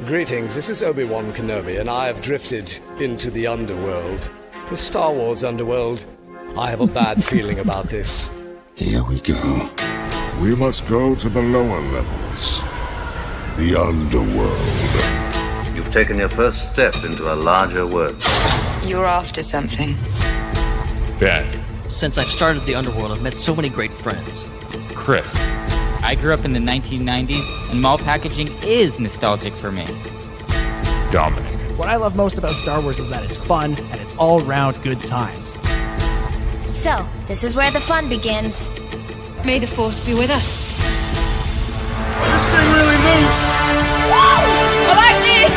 Greetings, this is Obi-Wan Kenobi, and I have drifted into the underworld. The Star Wars Underworld. I have a bad feeling about this. Here we go. We must go to the lower levels. The underworld. You've taken your first step into a larger world. You're after something. Ben. Since I've started the underworld, I've met so many great friends. Chris. I grew up in the 1990s, and mall packaging is nostalgic for me. Dominic. What I love most about Star Wars is that it's fun and it's all-round good times. So, this is where the fun begins. May the Force be with us. This thing really moves! I like this!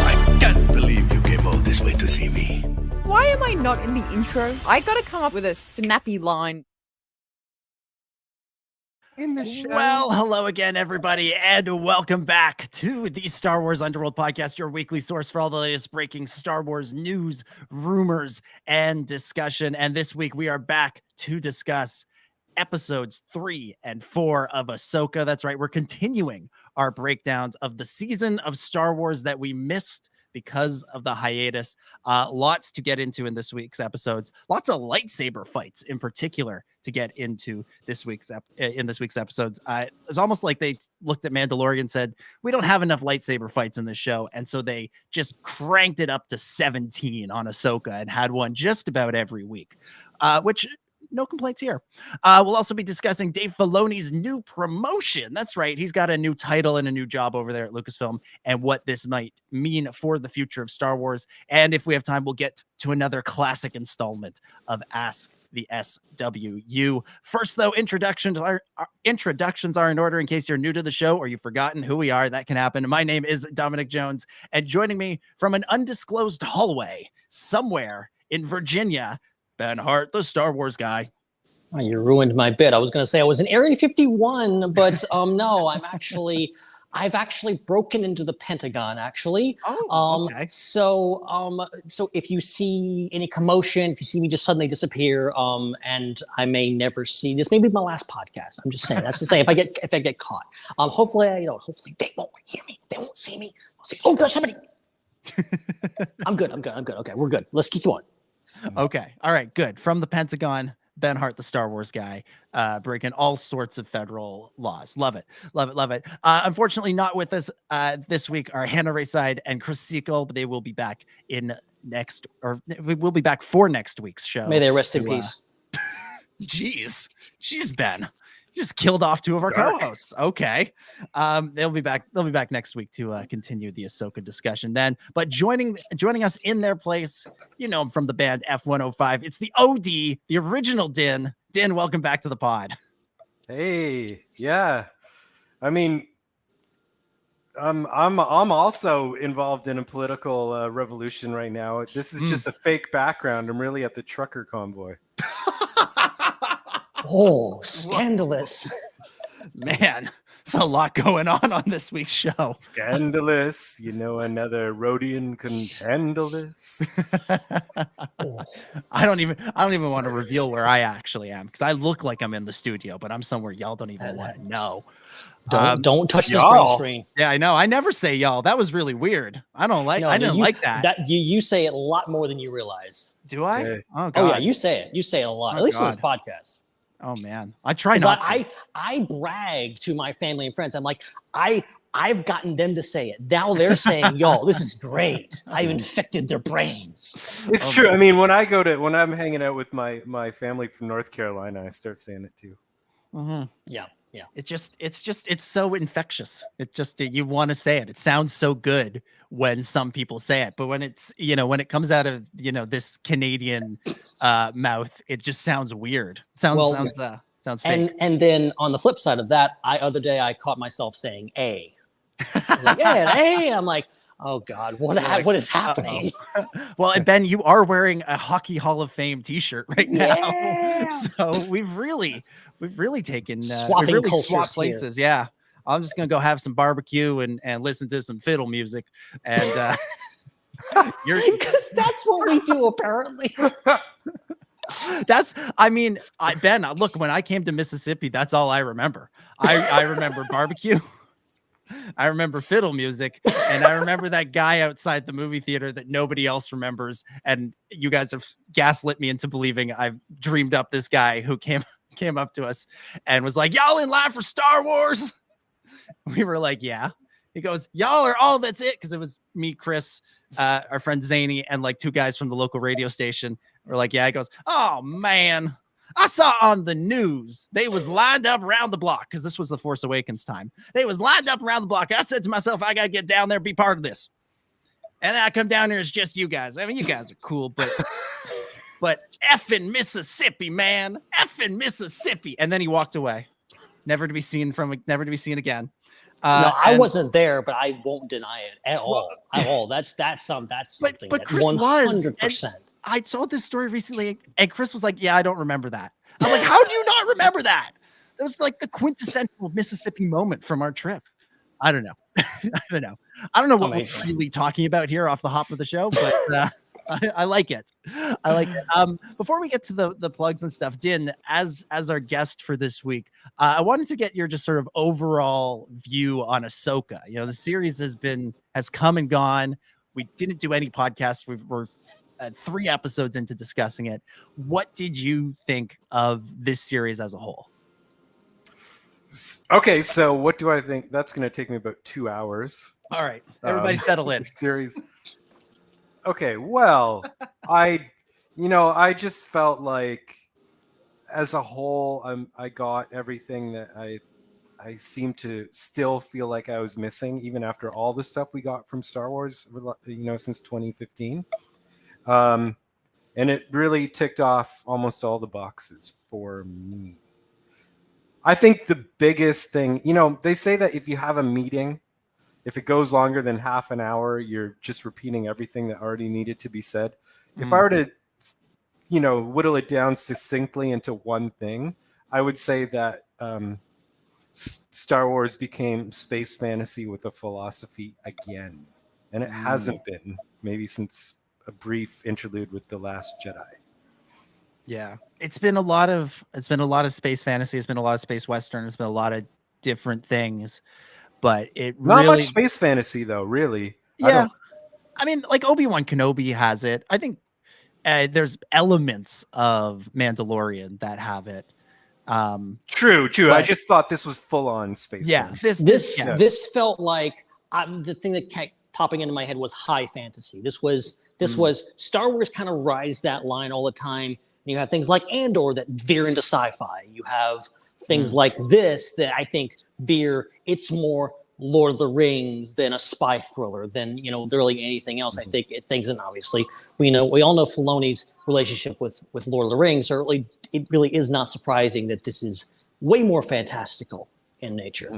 I can't believe you came all this way to see me. Why am I not in the intro? I gotta come up with a snappy line. In the show. Well, hello again, everybody, and welcome back to the Star Wars Underworld Podcast, your weekly source for all the latest breaking Star Wars news, rumors, and discussion. And this week we are back to discuss episodes 3 and 4 of Ahsoka. That's right, we're continuing our breakdowns of the season of Star Wars that we missed because of the hiatus. Lots to get into in this week's episodes. Lots of lightsaber fights in particular to get into this week's episodes. It's almost like they looked at Mandalorian and said, we don't have enough lightsaber fights in this show. And so they just cranked it up to 17 on Ahsoka and had one just about every week, which no complaints here. We'll also be discussing Dave Filoni's new promotion. That's right. He's got a new title and a new job over there at Lucasfilm and what this might mean for the future of Star Wars. And if we have time, we'll get to another classic installment of Ask the SWU. First, though, introductions are in order in case you're new to the show or you've forgotten who we are. That can happen. My name is Dominic Jones, and joining me from an undisclosed hallway somewhere in Virginia, Ben Hart, the Star Wars guy. Oh, you ruined my bit. I was going to say I was in Area 51, but no, I've actually broken into the Pentagon, actually. Oh, okay. So if you see any commotion, if you see me just suddenly disappear, and I may never see this, maybe my last podcast. I'm just saying. That's to say, if I get caught, hopefully they won't hear me. They won't see me. I'll say, oh, there's somebody. I'm good. Okay, we're good. Let's keep going. Okay. All right. Good. From the Pentagon, Ben Hart, the Star Wars guy, breaking all sorts of federal laws. Love it. Unfortunately, not with us this week are Hannah Raeside and Chris Seekell, but they will be back we'll be back for next week's show. May they rest in peace. Jeez, Ben. Just killed off 2 of our co-hosts. Okay. They'll be back next week to continue the Ahsoka discussion then. But joining us in their place, you know him from the band F105. It's the OD, the original Din. Din, welcome back to the pod. Hey, yeah. I mean, I'm also involved in a political revolution right now. This is just a fake background. I'm really at the trucker convoy. Oh, scandalous. Man, there's a lot going on this week's show. Scandalous. You know, another Rhodian can handle this. I don't even want to reveal where I actually am because I look like I'm in the studio, but I'm somewhere y'all don't even want to know. Don't touch this green screen. Yeah, I know. I never say y'all. That was really weird. I didn't like that. You say it a lot more than you realize. Do I? Okay. Oh, God. Oh yeah, you say it. You say it a lot. At least in this podcast. Oh man, I try not to. I brag to my family and friends. I'm like, I've gotten them to say it. Now they're saying, "Yo, this is great. I've infected their brains." It's true. I mean, when I'm hanging out with my family from North Carolina, I start saying it too. Mm-hmm. Yeah. It's so infectious. You want to say it. It sounds so good when some people say it, but when when it comes out of this Canadian mouth, it just sounds weird. Sounds fake. And then on the flip side of that, other day I caught myself saying "a." Like, "A." I'm like, oh God, what is happening? Well, and Ben, you are wearing a Hockey Hall of Fame T-shirt right now, so we've really taken swapping cultures places. Here. Yeah, I'm just gonna go have some barbecue and listen to some fiddle music, and because that's what we do apparently. Ben, look, when I came to Mississippi, that's all I remember. I remember barbecue. I remember fiddle music, and I remember that guy outside the movie theater that nobody else remembers. And you guys have gaslit me into believing I've dreamed up this guy who came up to us and was like, "Y'all in line for Star Wars?" We were like, "Yeah." He goes, "Y'all are all that's it," because it was me, Chris, our friend Zany, and like 2 guys from the local radio station. We're like, "Yeah." He goes, "Oh man, I saw on the news they was lined up around the block," because this was the Force Awakens time. They was lined up around the block. I said to myself, I gotta get down there, be part of this. And then I come down here, it's just you guys. I mean, you guys are cool, but effing Mississippi, man, effing Mississippi. And then he walked away, never to be seen again. No, I wasn't there, but I won't deny it at all. That's something. But Chris 100%. I told this story recently, and Chris was like, "Yeah, I don't remember that." I'm like, "How do you not remember that?" It was like the quintessential Mississippi moment from our trip. I don't know. I don't know what we're really talking about here off the hop of the show, but I like it. Before we get to the plugs and stuff, Din, as our guest for this week, I wanted to get your just sort of overall view on Ahsoka. You know, the series has come and gone. We didn't do any podcasts. We're 3 episodes into discussing it. What did you think of this series as a whole? Okay, so what do I think? That's going to take me about 2 hours. All right, everybody settle in. Series. Okay, well, I just felt like as a whole, I got everything that I seem to still feel like I was missing, even after all the stuff we got from Star Wars, since 2015. And it really ticked off almost all the boxes for me. I think the biggest thing, they say that if you have a meeting, if it goes longer than half an hour, you're just repeating everything that already needed to be said. If I were to, whittle it down succinctly into one thing, I would say that Star Wars became space fantasy with a philosophy again. And it hasn't been, maybe since a brief interlude with The Last Jedi. Yeah, it's been a lot of space fantasy. It's been a lot of space western. It's been a lot of different things, but not much space fantasy though. Really, yeah. I mean, like Obi-Wan Kenobi has it. I think there's elements of Mandalorian that have it. True. But I just thought this was full on space. Yeah, fantasy. This felt like the thing that kept popping into my head was high fantasy. This was Star Wars kind of rides that line all the time. You have things like Andor that veer into sci-fi. You have things like this that I think it's more Lord of the Rings than a spy thriller than, really anything else. I think and obviously we all know Filoni's relationship with Lord of the Rings. So it really is not surprising that this is way more fantastical in nature.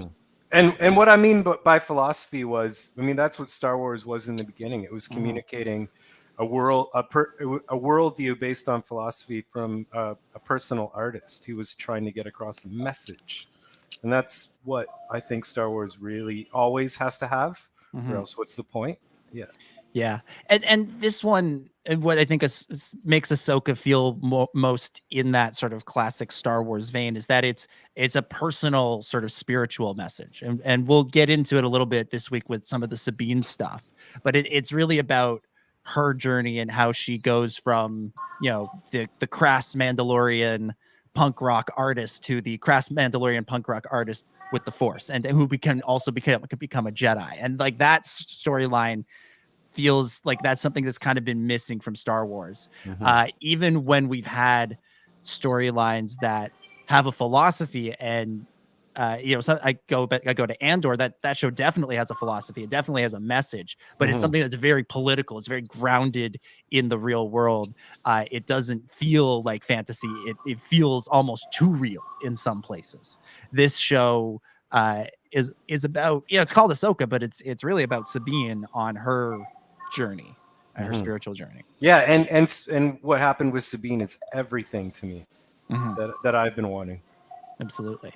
And what I mean by philosophy was, that's what Star Wars was in the beginning. It was communicating a worldview based on philosophy from a personal artist who was trying to get across a message. And that's what I think Star Wars really always has to have, or else what's the point? Yeah. Yeah. And this one, what I think makes Ahsoka feel most in that sort of classic Star Wars vein is that it's a personal sort of spiritual message. And we'll get into it a little bit this week with some of the Sabine stuff, but it's really about her journey and how she goes from, the crass Mandalorian punk rock artist to the crass Mandalorian punk rock artist with the Force, and who can also become a Jedi. And like that storyline feels like that's something that's kind of been missing from Star Wars. Even when we've had storylines that have a philosophy and so I go to Andor, that show definitely has a philosophy. It definitely has a message, but it's something that's very political. It's very grounded in the real world. It doesn't feel like fantasy. It feels almost too real in some places. This show is about, it's called Ahsoka, but it's really about Sabine on her journey and her spiritual journey. Yeah, and what happened with Sabine is everything to me that I've been wanting. Absolutely.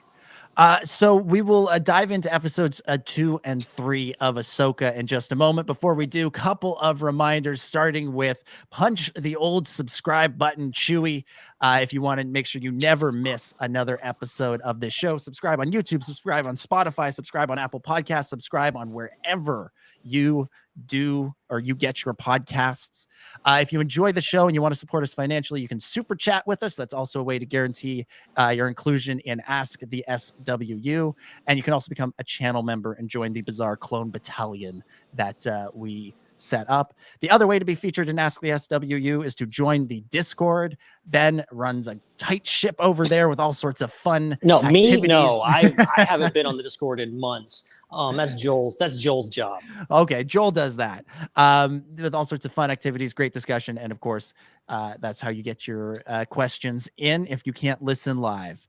So we will dive into episodes 2 and 3 of Ahsoka in just a moment. Before we do, couple of reminders, starting with punch the old subscribe button, Chewy. If you want to make sure you never miss another episode of this show, subscribe on YouTube, subscribe on Spotify, subscribe on Apple Podcasts, subscribe on wherever you do or you get your podcasts. If you enjoy the show and you want to support us financially, you can super chat with us. That's also a way to guarantee your inclusion in Ask the SWU. And you can also become a channel member and join the bizarre clone battalion that we set up. The other way to be featured in Ask the SWU is to join the Discord. Ben runs a tight ship over there with all sorts of fun activities. I haven't been on the Discord in months. That's Joel's job. Okay, Joel does that with all sorts of fun activities, great discussion, and of course, that's how you get your questions in if you can't listen live.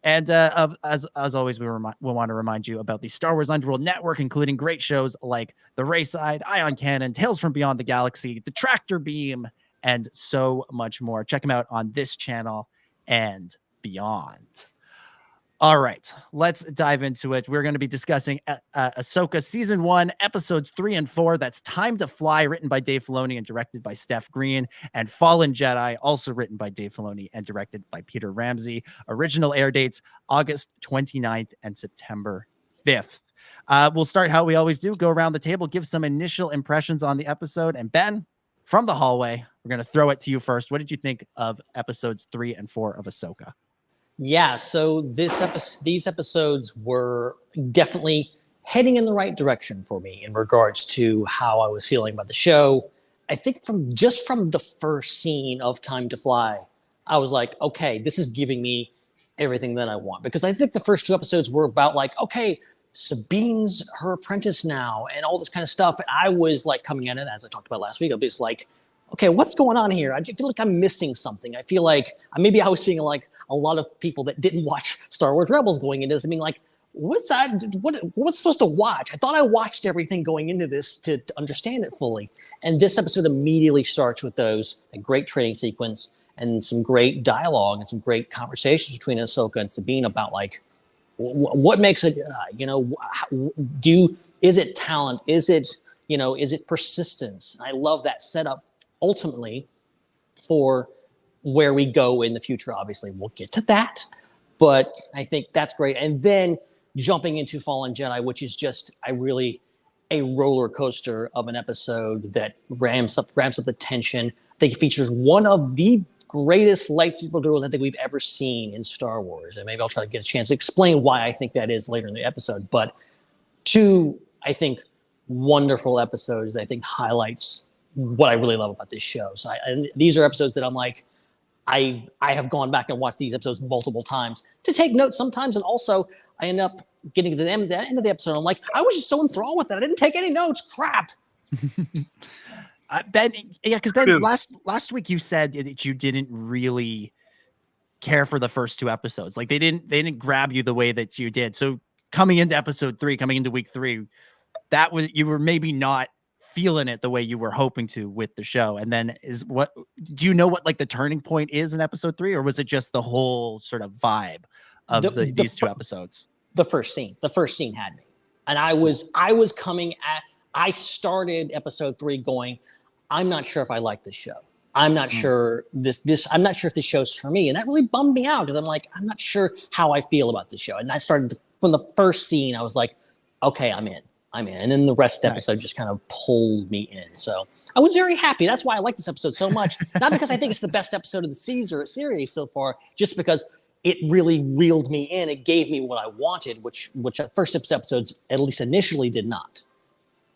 And as always, we want to remind you about the Star Wars Underworld Network, including great shows like The Raeside, Ion Cannon, Tales from Beyond the Galaxy, The Tractor Beam, and so much more. Check them out on this channel and beyond. All right, let's dive into it. We're going to be discussing Ahsoka Season 1, Episodes 3 and 4. That's Time to Fly, written by Dave Filoni and directed by Steph Green, and Fallen Jedi, also written by Dave Filoni and directed by Peter Ramsey. Original air dates, August 29th and September 5th. We'll start how we always do, go around the table, give some initial impressions on the episode. And Ben, from the hallway, we're going to throw it to you first. What did you think of Episodes 3 and 4 of Ahsoka? Yeah, so these episodes were definitely heading in the right direction for me in regards to how I was feeling about the show. I think from the first scene of Time to Fly, I was like, okay, this is giving me everything that I want. Because I think the first 2 episodes were about like, okay, Sabine's her apprentice now and all this kind of stuff. And I was like coming at it, as I talked about last week, I was like, okay, what's going on here? I feel like I'm missing something. I feel like maybe I was feeling like a lot of people that didn't watch Star Wars Rebels going into this. I mean, like, what's that? What's supposed to watch? I thought I watched everything going into this to understand it fully. And this episode immediately starts with a great training sequence and some great dialogue and some great conversations between Ahsoka and Sabine about like, what makes it, is it talent? Is it persistence? And I love that setup. Ultimately, for where we go in the future, obviously, we'll get to that. But I think that's great. And then jumping into Fallen Jedi, which is just a roller coaster of an episode that ramps up the tension. I think it features one of the greatest lightsaber duels I think we've ever seen in Star Wars. And maybe I'll try to get a chance to explain why I think that is later in the episode. But 2, I think, wonderful episodes, I think, highlights what I really love about this show. So and these are episodes that I'm like, I have gone back and watched these episodes multiple times to take notes sometimes. And also I end up getting to the end of the episode. I'm like, I was just so enthralled with that. I didn't take any notes. Crap. Ben, yeah, because Ben, last week you said that you didn't really care for the first 2 episodes. Like they didn't grab you the way that you did. So coming into episode 3, coming into week 3, you were maybe not feeling it the way you were hoping to with the show. And then do you know what like the turning point is in episode 3, or was it just the whole sort of vibe of these 2 episodes? The first scene had me. And I started episode 3 going, I'm not sure if I like this show. I'm not sure I'm not sure if this show's for me. And that really bummed me out because I'm like, I'm not sure how I feel about this show. And I started from the first scene, I was like, okay, I'm in. And then the rest of the episode just kind of pulled me in. So I was very happy. That's why I like this episode so much. Not because I think it's the best episode of the series so far, just because it really reeled me in. It gave me what I wanted, which the first 6 episodes, at least initially, did not.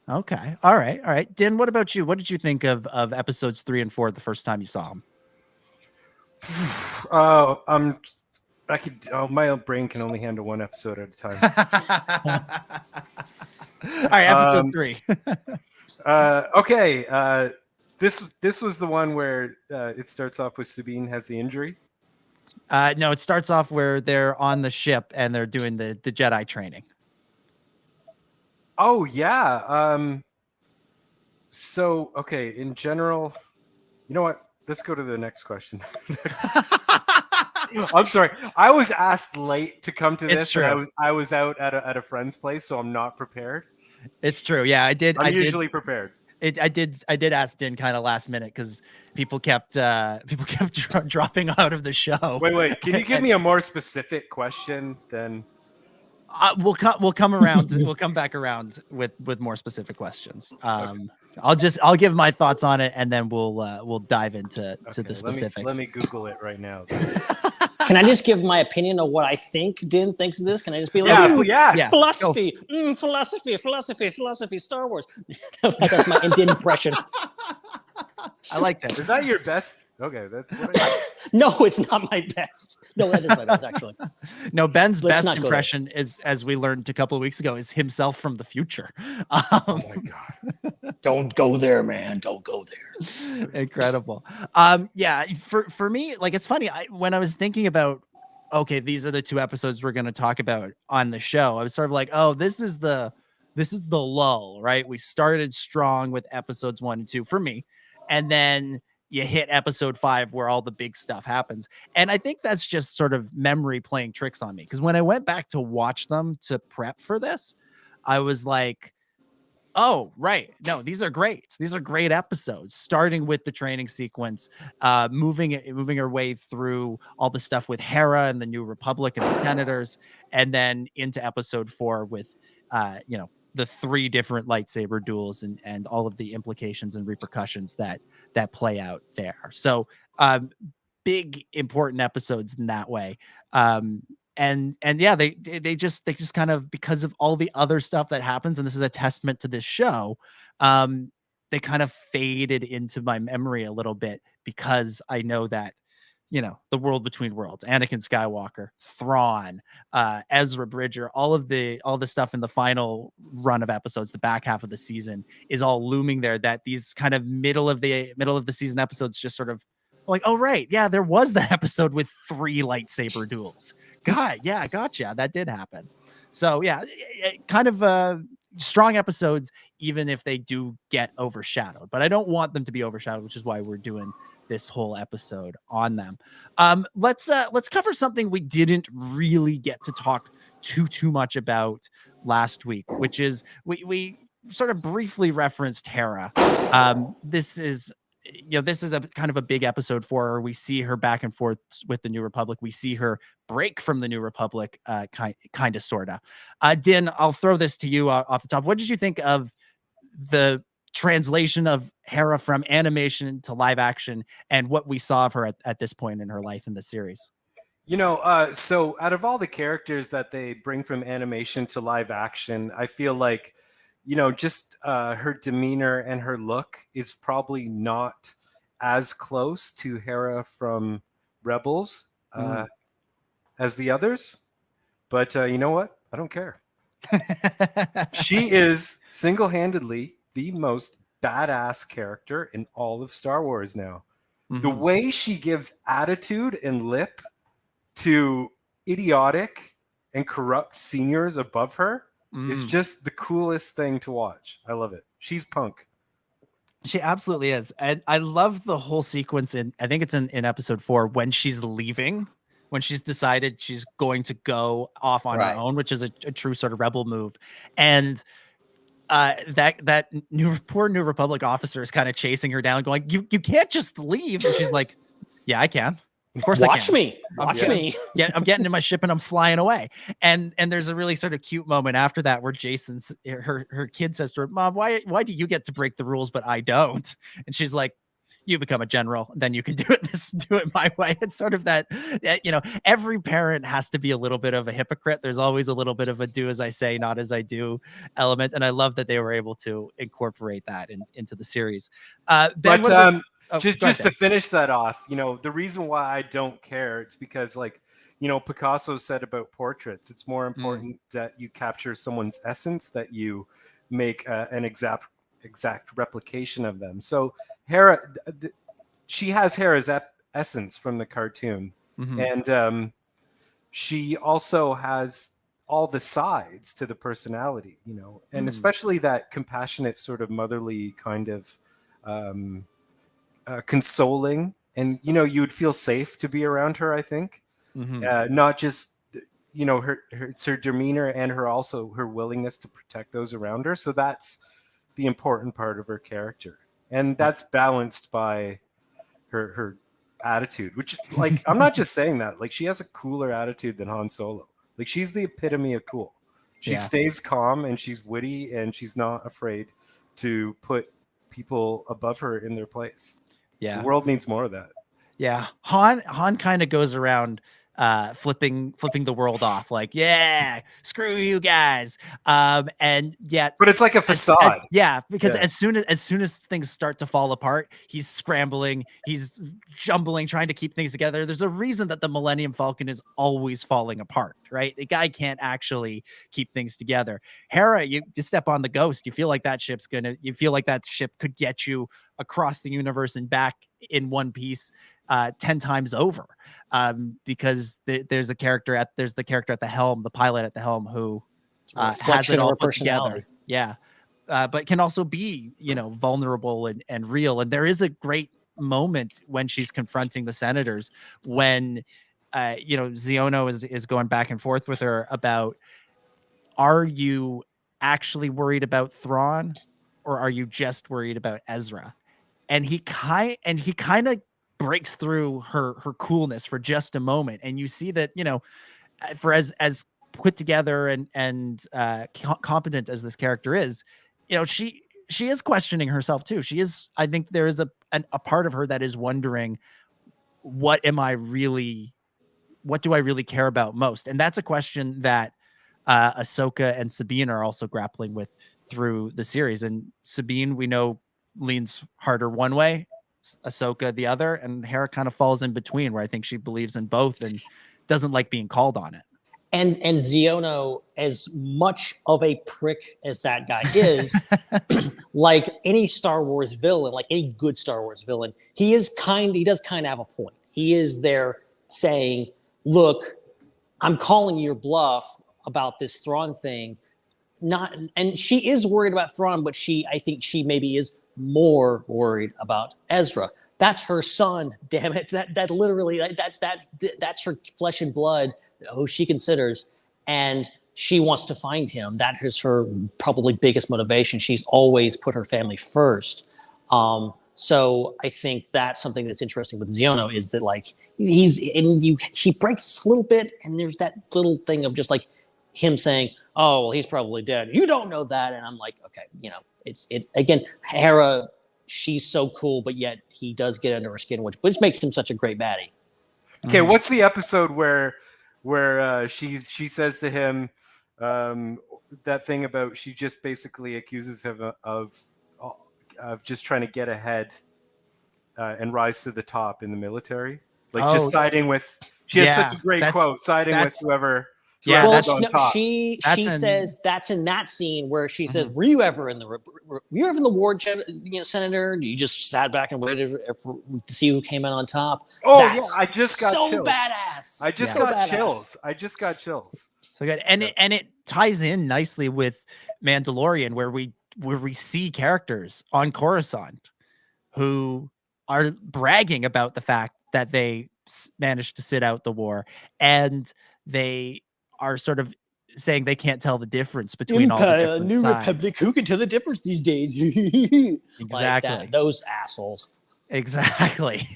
Okay. All right. Dan, what about you? What did you think of episodes 3 and 4 the first time you saw them? My brain can only handle 1 episode at a time. All right, episode 3. Okay. This was the one where it starts off with Sabine has the injury. No, it starts off where they're on the ship and they're doing the Jedi training. Oh yeah. So okay, in general, you know what? Let's go to the next question. I'm sorry. I was asked late to come to It's this. true. And I was out at a friend's place, so I'm not prepared. It's true. Yeah, I did. I'm usually prepared. I did ask Din kind of last minute because people kept dropping out of the show. Wait. Can you give me a more specific question than? We'll come around. We'll come back around with more specific questions. Okay. I'll give my thoughts on it, and then we'll dive into the specifics. Let me Google it right now. Can I just give my opinion of what I think Din thinks of this? Can I just be like, yeah. philosophy, philosophy, Star Wars. That's my Din impression. I like that. Is that your best? Okay, that's what No, it's not my best. No, that is my best, actually. No, Ben's Let's best impression is, as we learned a couple of weeks ago, is himself from the future. Oh my God. Don't go there, man. Don't go there. Incredible. Yeah, for me, like, it's funny. When I was thinking about, okay, these are the 2 episodes we're going to talk about on the show, I was sort of like, oh, this is the lull, right? We started strong with episodes 1 and 2 for me, and then you hit episode 5 where all the big stuff happens. And I think that's just sort of memory playing tricks on me. Because when I went back to watch them to prep for this, I was like, oh, right. No, these are great. These are great episodes, starting with the training sequence, moving our way through all the stuff with Hera and the New Republic and the Senators, and then into episode 4 with, the 3 different lightsaber duels and all of the implications and repercussions that play out there. So big important episodes in that way. And yeah, they just kind of, because of all the other stuff that happens, and this is a testament to this show, they kind of faded into my memory a little bit, because I know that, the world between worlds, Anakin Skywalker, Thrawn, Ezra Bridger, all the stuff in the final run of episodes, the back half of the season, is all looming there, that these kind of middle of the season episodes just sort of like, oh, right. Yeah, there was that episode with 3 lightsaber duels. God, yeah, gotcha. That did happen. So yeah, kind of strong episodes, even if they do get overshadowed, but I don't want them to be overshadowed, which is why we're doing this whole episode on them. Let's cover something we didn't really get to talk too much about last week, which is we sort of briefly referenced Hera. This is a kind of a big episode for her. We see her back and forth with the New Republic. We see her break from the New Republic, kind of, sort of. Din, I'll throw this to you off the top. What did you think of the translation of Hera from animation to live action, and what we saw of her at this point in her life in the series? So out of all the characters that they bring from animation to live action, I feel like, just her demeanor and her look is probably not as close to Hera from Rebels as the others. But you know what? I don't care. She is single-handedly the most badass character in all of Star Wars now. The way she gives attitude and lip to idiotic and corrupt seniors above her is just the coolest thing to watch. I love it. She's punk. She absolutely is. And I love the whole sequence I think it's in episode 4, when she's leaving, when she's decided she's going to go off on her own, which is a true sort of rebel move. And that poor New Republic officer is kind of chasing her down, going, you can't just leave. And she's like, yeah, I can. Of course, Watch I can. Watch me. Yeah, I'm getting in my ship and I'm flying away. And there's a really sort of cute moment after that where her kid says to her, Mom, why do you get to break the rules but I don't? And she's like, you become a general, then you can do it my way. It's sort of that, every parent has to be a little bit of a hypocrite. There's always a little bit of a do as I say, not as I do element. And I love that they were able to incorporate that into the series. Ben, just to finish that off, the reason why I don't care, it's because, like, Picasso said about portraits, it's more important that you capture someone's essence, that you make an exact replication of them. So Hera, she has Hera's essence from the cartoon, and she also has all the sides to the personality, and especially that compassionate, sort of motherly kind of consoling, and you would feel safe to be around her, I think. Not just it's her demeanor and her willingness to protect those around her. So that's the important part of her character, and that's balanced by her attitude, which, like, I'm not just saying that, like, she has a cooler attitude than Han Solo. Like, she's the epitome of cool. She stays calm and she's witty and she's not afraid to put people above her in their place. The world needs more of that. Han kind of goes around flipping the world off, like, screw you guys, and yet, but it's like a facade. Because as soon as things start to fall apart, he's scrambling, he's jumbling, trying to keep things together. There's a reason that the Millennium Falcon is always falling apart, right? The guy can't actually keep things together. Hera, you step on the Ghost, you feel like that ship could get you across the universe and back in one piece 10 times over, because there's the character at the helm, the pilot at the helm, who has it all put together. But can also be, vulnerable and real. And there is a great moment when she's confronting the senators, when Xiono is going back and forth with her about, are you actually worried about Thrawn, or are you just worried about Ezra? And he kind of breaks through her coolness for just a moment, and you see that, for as put together and competent as this character is, she is questioning herself too. I think there is a part of her that is wondering, what do I really care about most? And that's a question that Ahsoka and Sabine are also grappling with through the series. And Sabine, we know, leans harder one way, Ahsoka the other, and Hera kind of falls in between, where I think she believes in both and doesn't like being called on it. And Xiono, as much of a prick as that guy is, like any Star Wars villain, like any good Star Wars villain, he does kind of have a point. He is there saying, look, I'm calling your bluff about this Thrawn thing. And she is worried about Thrawn, but I think she maybe is more worried about Ezra. That's her son, damn it. That literally, that's her flesh and blood, who she considers, and she wants to find him. That is her probably biggest motivation. She's always put her family first. So I think that's something that's interesting with Xiono, is that, like, she breaks a little bit, and there's that little thing of just like him saying, oh, well, he's probably dead. You don't know that. And I'm like, okay, it's again, Hera, she's so cool, but yet he does get under her skin, which makes him such a great baddie. Okay, what's the episode where she says to him that thing about, she just basically accuses him of just trying to get ahead and rise to the top in the military, like just siding with. She has such a great quote, siding with whoever. Yeah, she says that's in that scene where she says, "Were you ever in the war, Senator? You just sat back and waited to see who came in on top." I just got so chills. badass. I just got chills. So good, and it ties in nicely with Mandalorian, where we see characters on Coruscant who are bragging about the fact that they managed to sit out the war, and they are sort of saying they can't tell the difference between all the different New sides. Republic. Who can tell the difference these days? Exactly. Like those assholes. Exactly.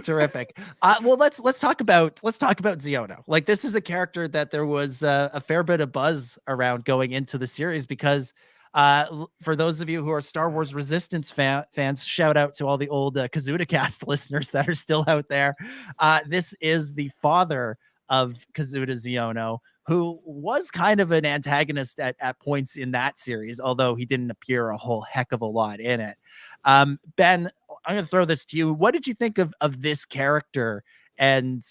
Terrific. Well, let's talk about Xiono. Like, this is a character that there was a fair bit of buzz around going into the series, because for those of you who are Star Wars Resistance fans, shout out to all the old KazudaCast listeners that are still out there. This is the father of Kazuda Xiono, who was kind of an antagonist at points in that series, although he didn't appear a whole heck of a lot in it. Ben, I'm going to throw this to you. What did you think of this character? And,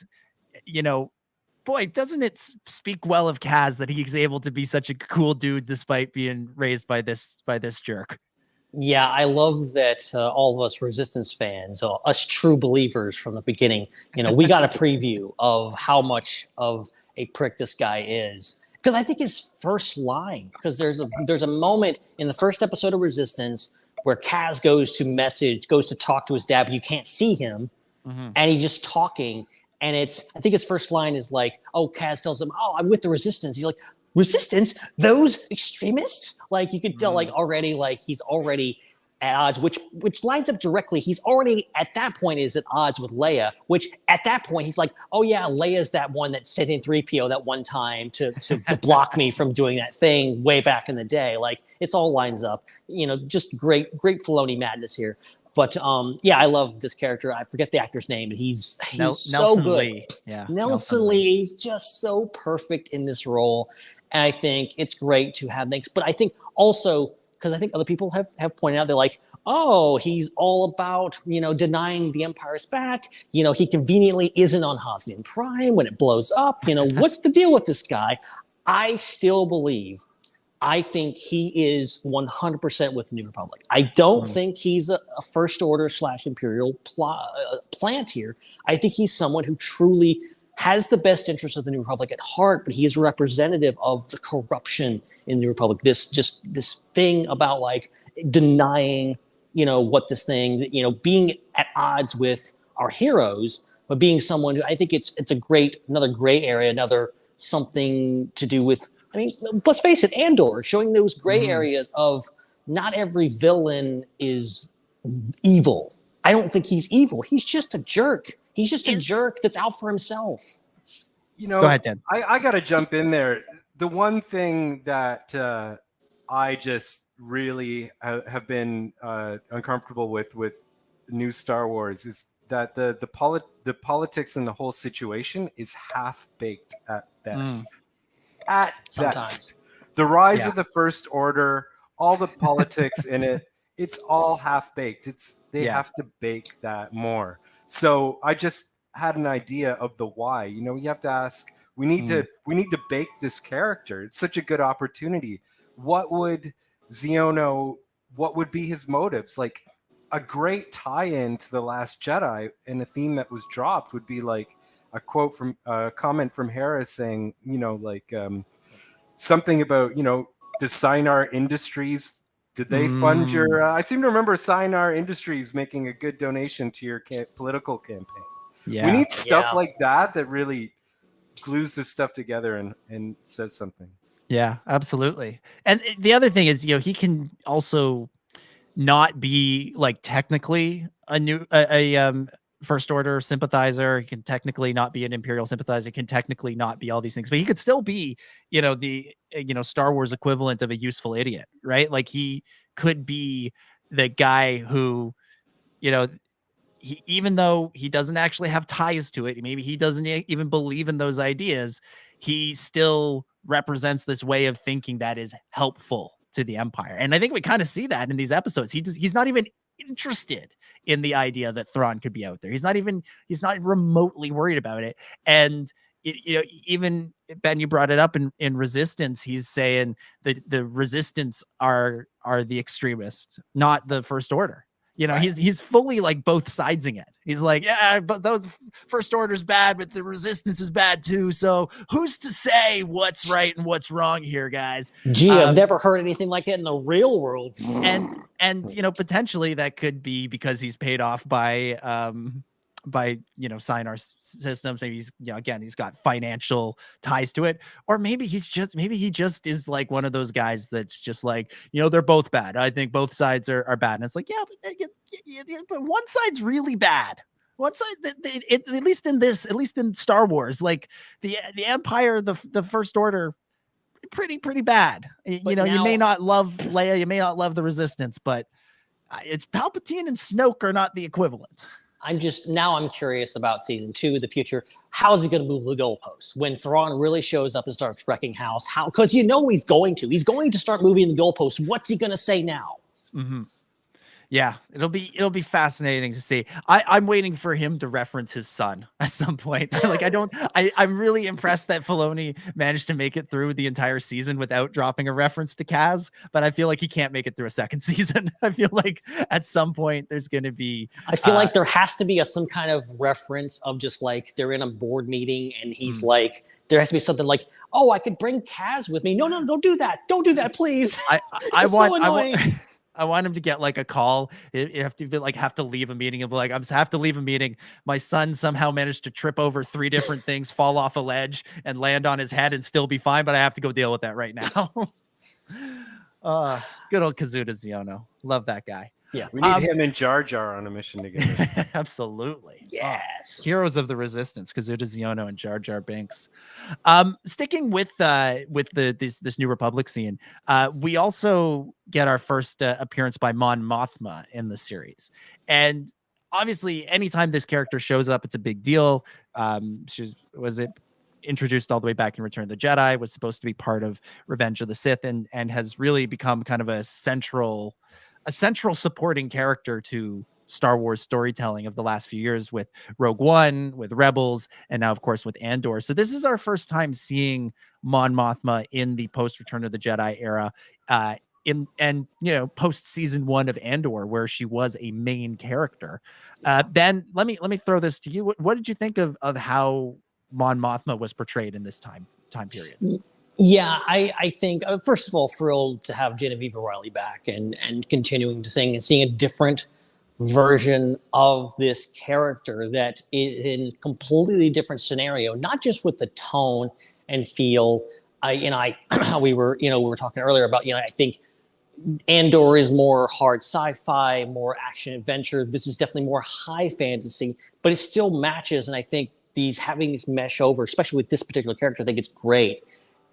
boy, doesn't it speak well of Kaz that he's able to be such a cool dude despite being raised by this jerk? Yeah, I love that all of us Resistance fans, us true believers from the beginning, we got a preview of how much of a prick this guy is. Because I think his first line, because there's a moment in the first episode of Resistance where Kaz goes to talk to his dad, but you can't see him, and he's just talking. And I think his first line is like, oh, Kaz tells him, oh, I'm with the Resistance. He's like, Resistance? Those extremists? Like, you could tell, like, already, like, he's already at odds, which lines up directly. He's already, at that point, is at odds with Leia, which at that point, he's like, oh, yeah, Leia's that one that sent in 3PO that one time to block me from doing that thing way back in the day. Like, it's all lines up. You know, just great Filoni madness here. But I love this character. I forget the actor's name, and he's so Nelson good. Lee. Yeah, Nelson Lee. He's just so perfect in this role, and I think it's great to have things. But I think also, because I think other people have pointed out, they're like, oh, he's all about, you know, denying the Empire's back. You know, he conveniently isn't on Hazian Prime when it blows up. You know, what's the deal with this guy? I think he is 100% with the New Republic. I don't think he's a First Order / Imperial plant here. I think he's someone who truly has the best interest of the New Republic at heart, but he is representative of the corruption in the New Republic. This thing about like denying, you know, what this thing, you know, being at odds with our heroes, but being someone who I think it's another gray area, another something to do with. I mean, let's face it, Andor, showing those gray areas of not every villain is evil. I don't think he's evil. He's just a jerk. He's just a jerk that's out for himself. You know, go ahead, Dan. I got to jump in there. The one thing that I just really have been uncomfortable with new Star Wars is that the politics and the whole situation is half-baked at best. At best. The rise of the First Order, all the politics in it, it's all half-baked. They have to bake that more. So I just had an idea of the why. You know, you have to ask, we need to bake this character. It's such a good opportunity. What would be his motives? Like, a great tie-in to The Last Jedi and a theme that was dropped would be like a comment from Harris saying, you know, like something about, you know, does Sinar Industries, did they fund your, I seem to remember Sinar Industries making a good donation to your political campaign. Yeah. We need stuff like that really glues this stuff together and says something. Yeah, absolutely. And the other thing is, you know, he can also not be like technically a First Order sympathizer. He can technically not be an Imperial sympathizer. He can technically not be all these things, but he could still be, you know, the, you know, Star Wars equivalent of a useful idiot, right? Like, he could be the guy who, you know, even though he doesn't actually have ties to it, maybe he doesn't even believe in those ideas, he still represents this way of thinking that is helpful to the Empire. And I think we kind of see that in these episodes. He's not even interested in the idea that Thrawn could be out there. He's not remotely worried about it. And you know, even Ben, you brought it up in Resistance. He's saying that the Resistance are the extremists, not the First Order. You know, right. He's fully like both sidesing it. He's like, yeah, but those First Order's bad, but the Resistance is bad too. So who's to say what's right and what's wrong here, guys? Gee, I've never heard anything like that in the real world. And you know, potentially that could be because he's paid off by you know, Sinar systems. Maybe he's, you know, again, he's got financial ties to it, or maybe he just is like one of those guys that's just like, you know, they're both bad. I think both sides are bad. And it's like, yeah, but one side's really bad. One side, at least in Star Wars, like the Empire, the First Order, pretty bad. But you know, you may not love Leia, you may not love the Resistance, but it's Palpatine and Snoke are not the equivalent. I'm curious about season 2, the future. How is he going to move the goalposts when Thrawn really shows up and starts wrecking house? How? Because you know he's going to start moving the goalposts. What's he going to say now? Mm-hmm. Yeah, it'll be fascinating to see. I'm waiting for him to reference his son at some point. Like, I'm really impressed that Filoni managed to make it through the entire season without dropping a reference to Kaz, but I feel like he can't make it through a second season. I feel like at some point there's going to be. I feel like there has to be some kind of reference of just like they're in a board meeting and he's like, there has to be something like, oh, I could bring Kaz with me. No, don't do that. Don't do that, please. I want him to get like a call. You have to be like, have to leave a meeting and be like, have to leave a meeting. My son somehow managed to trip over 3 different things, fall off a ledge and land on his head and still be fine. But I have to go deal with that right now. Good old Kazuda Xiono. Love that guy. Yeah. We need him and Jar Jar on a mission together. Absolutely. Yes. Heroes of the Resistance, Kazuda Xiono and Jar Jar Binks. Sticking with this New Republic scene, we also get our first appearance by Mon Mothma in the series. And obviously, anytime this character shows up, it's a big deal. Was introduced all the way back in Return of the Jedi, was supposed to be part of Revenge of the Sith, and has really become kind of a central supporting character to Star Wars storytelling of the last few years, with Rogue One, with Rebels, and now of course with Andor. So this is our first time seeing Mon Mothma in the post Return of the Jedi era, post season 1 of Andor, where she was a main character. Ben, let me throw this to you. What did you think of how Mon Mothma was portrayed in this time period? Yeah, I think, first of all, thrilled to have Genevieve O'Reilly back and continuing to sing and seeing a different version of this character that is in a completely different scenario, not just with the tone and feel. We were talking earlier about, I think Andor is more hard sci-fi, more action adventure. This is definitely more high fantasy, but it still matches. And I think having these mesh over, especially with this particular character, I think it's great.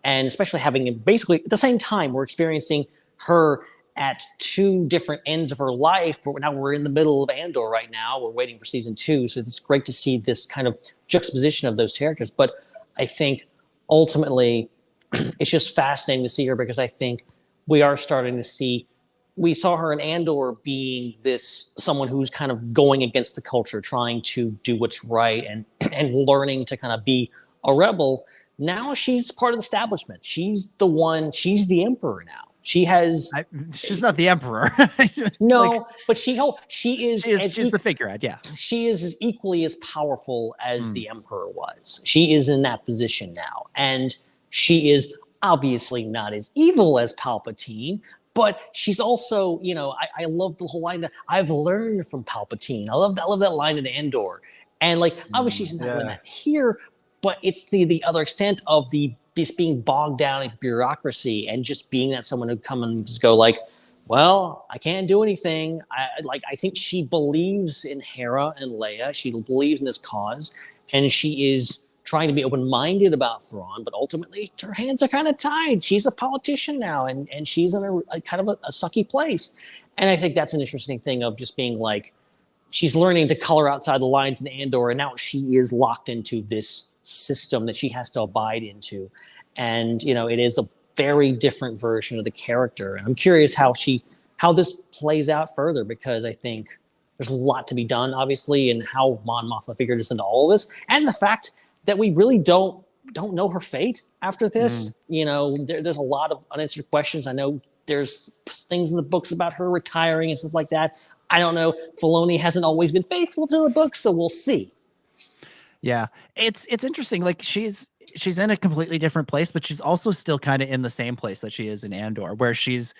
And especially having it basically at the same time, we're experiencing her at 2 different ends of her life. Now we're in the middle of Andor right now. We're waiting for season 2. So it's great to see this kind of juxtaposition of those characters. But I think ultimately it's just fascinating to see her, because I think we are starting to see, we saw her in Andor being someone who's kind of going against the culture, trying to do what's right and learning to kind of be a rebel. Now she's part of the establishment. She's the emperor now. She's not the emperor. No, but she's the figurehead. Yeah. She is as equally as powerful as the emperor was. She is in that position now. And she is obviously not as evil as Palpatine, but she's also, I love the whole line that I've learned from Palpatine. I love that line in Andor. And obviously she's not doing that here, but it's the other extent of just being bogged down in bureaucracy and just being that someone who come and just go well, I can't do anything. I think she believes in Hera and Leia. She believes in this cause, and she is trying to be open-minded about Thrawn, but ultimately her hands are kind of tied. She's a politician now, and she's in a kind of a sucky place. And I think that's an interesting thing of just being she's learning to color outside the lines in Andor, and now she is locked into this system that she has to abide into. And, it is a very different version of the character. And I'm curious how this plays out further, because I think there's a lot to be done, obviously, and how Mon Mothma figured us into all of this. And the fact that we really don't know her fate after this. There's a lot of unanswered questions. I know there's things in the books about her retiring and stuff like that. I don't know. Filoni hasn't always been faithful to the books, so we'll see. Yeah, it's interesting. She's in a completely different place, but she's also still kind of in the same place that she is in Andor, where she's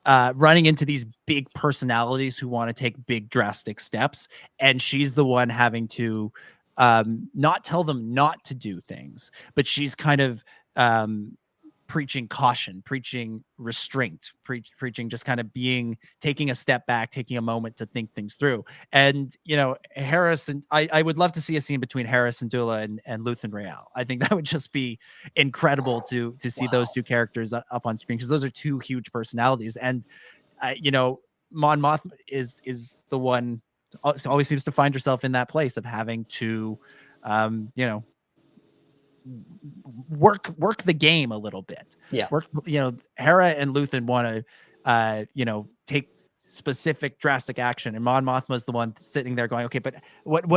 running into these big personalities who want to take big drastic steps, and she's the one having to not tell them not to do things, but she's kind of preaching caution, preaching restraint, preaching just kind of taking a step back, taking a moment to think things through. And, Harrison, I would love to see a scene between Hera Syndulla and Luthen Rael. I think that would just be incredible to see those 2 characters up on screen, because those are 2 huge personalities. And, Mon Mothma is the one always seems to find herself in that place of having to, work the game a little bit. Yeah. Hera and Luthen want to, take specific drastic action, and Mon Mothma is the one sitting there going, okay, but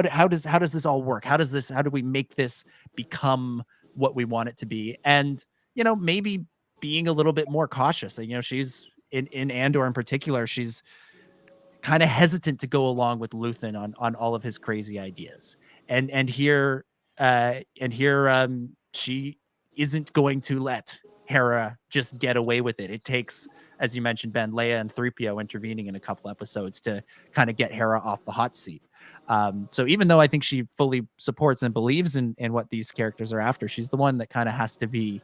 how does this all work? How do we make this become what we want it to be? And, maybe being a little bit more cautious. She's in Andor in particular, she's kind of hesitant to go along with Luthen on all of his crazy ideas. And here she isn't going to let Hera just get away with it. It takes, as you mentioned, Ben, Leia and 3PO intervening in a couple episodes to kind of get Hera off the hot seat. So even though I think she fully supports and believes in what these characters are after, she's the one that kind of has to be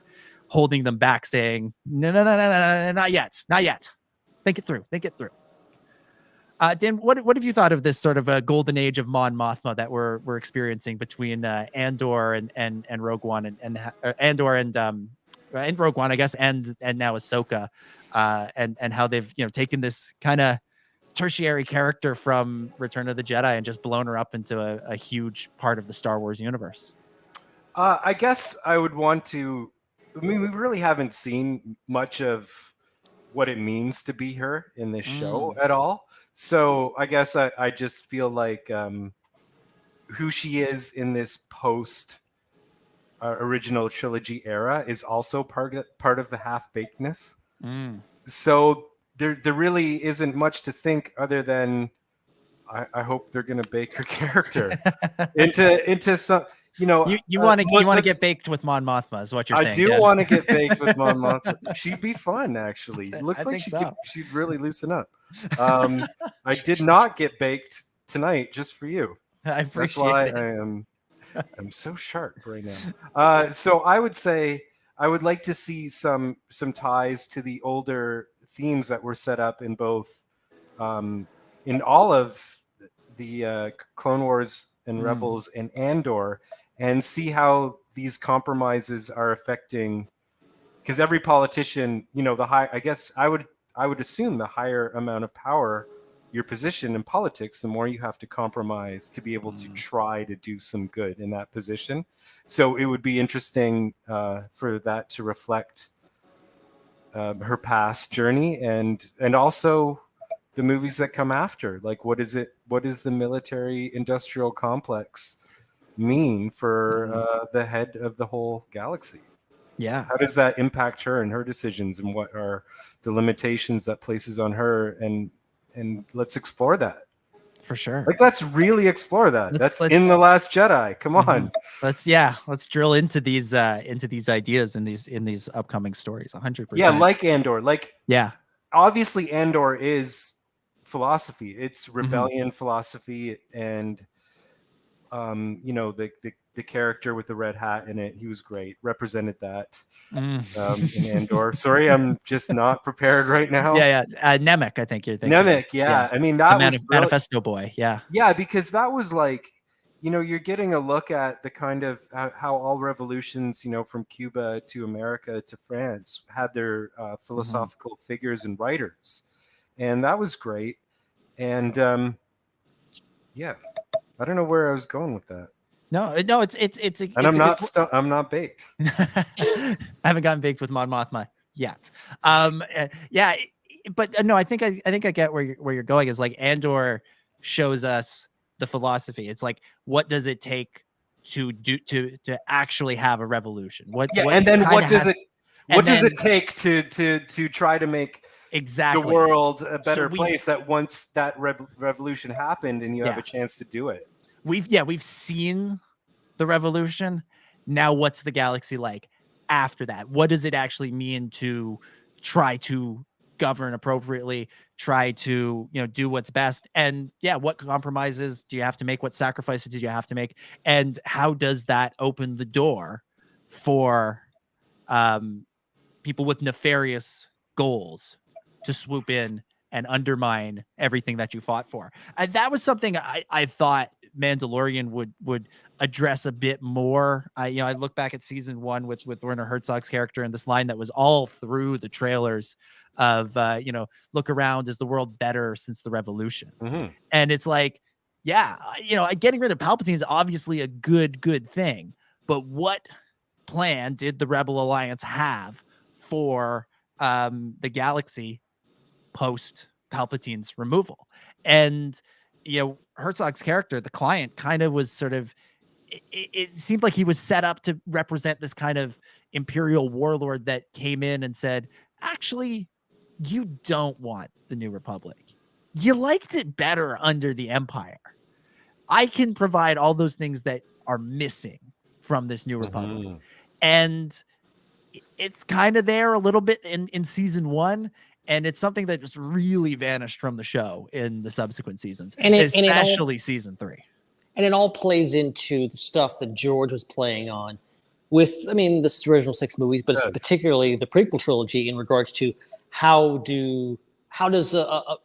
holding them back, saying, no, not yet. Think it through. Dan, what have you thought of this sort of a golden age of Mon Mothma that we're experiencing between Andor and Rogue One and Andor and Rogue One, I guess, and now Ahsoka, and how they've taken this kind of tertiary character from Return of the Jedi and just blown her up into a huge part of the Star Wars universe? I guess I would want to. I mean, we really haven't seen much of what it means to be her in this show at all. So I guess I just feel like who she is in this post original trilogy era is also part of the half-bakedness. So there really isn't much to think other than I hope they're going to bake her character into some. You want to get baked with Mon Mothma is what you're saying. I do want to get baked with Mon Mothma. She'd be fun, actually. It looks like she'd really loosen up. I did not get baked tonight just for you. I appreciate That's why I'm so sharp right now. So I would say I would like to see some ties to the older themes that were set up in both in all of the Clone Wars and Rebels and Andor, and see how these compromises are affecting, because every politician, I guess I would assume the higher amount of power your position in politics, the more you have to compromise to be able to try to do some good in that position. So it would be interesting for that to reflect her past journey and also the movies that come after. Like, what does the military industrial complex mean for the head of the whole galaxy? Yeah. How does that impact her and her decisions, and what are the limitations that places on her? And let's explore that. For sure. Like, let's really explore that. That's in The Last Jedi. Come on. Let's drill into these ideas in these upcoming stories. 100%. Yeah, like Andor. Yeah. Obviously Andor is philosophy. It's rebellion philosophy, and the character with the red hat in it, he was great, represented that in Andor. Sorry, I'm just not prepared right now. Nemec, I think you're thinking. Nemec, I mean, that was Manifesto Boy. Yeah, because that was like, you're getting a look at the kind of how all revolutions, from Cuba to America to France had their philosophical figures and writers, and that was great. And I don't know where I was going with that. No, it's and I'm not baked. I haven't gotten baked with Mon Mothma yet. But no, I think I get where you're going. Is like Andor shows us the philosophy. It's like, what does it take to actually have a revolution? What does it take to try to make the world a better place, that once that revolution happened and you have a chance to do it? We've seen the revolution. Now what's the galaxy like after that? What does it actually mean to try to govern appropriately, try to do what's best? And what compromises do you have to make? What sacrifices do you have to make? And how does that open the door for people with nefarious goals to swoop in and undermine everything that you fought for? And that was something I thought Mandalorian would address a bit more. I look back at season 1 with Werner Herzog's character, and this line that was all through the trailers of look around, is the world better since the revolution? And it's like, getting rid of Palpatine is obviously a good thing, but what plan did the Rebel Alliance have for the galaxy post Palpatine's removal? And Herzog's character, the client, kind of was sort of, it seemed like he was set up to represent this kind of imperial warlord that came in and said, actually, you don't want the New Republic. You liked it better under the Empire. I can provide all those things that are missing from this New Republic. And it's kind of there a little bit in season 1, and it's something that just really vanished from the show in the subsequent seasons, especially season 3. And it all plays into the stuff that George was playing on with, I mean, this original 6 movies, but it's particularly the prequel trilogy in regards to how does a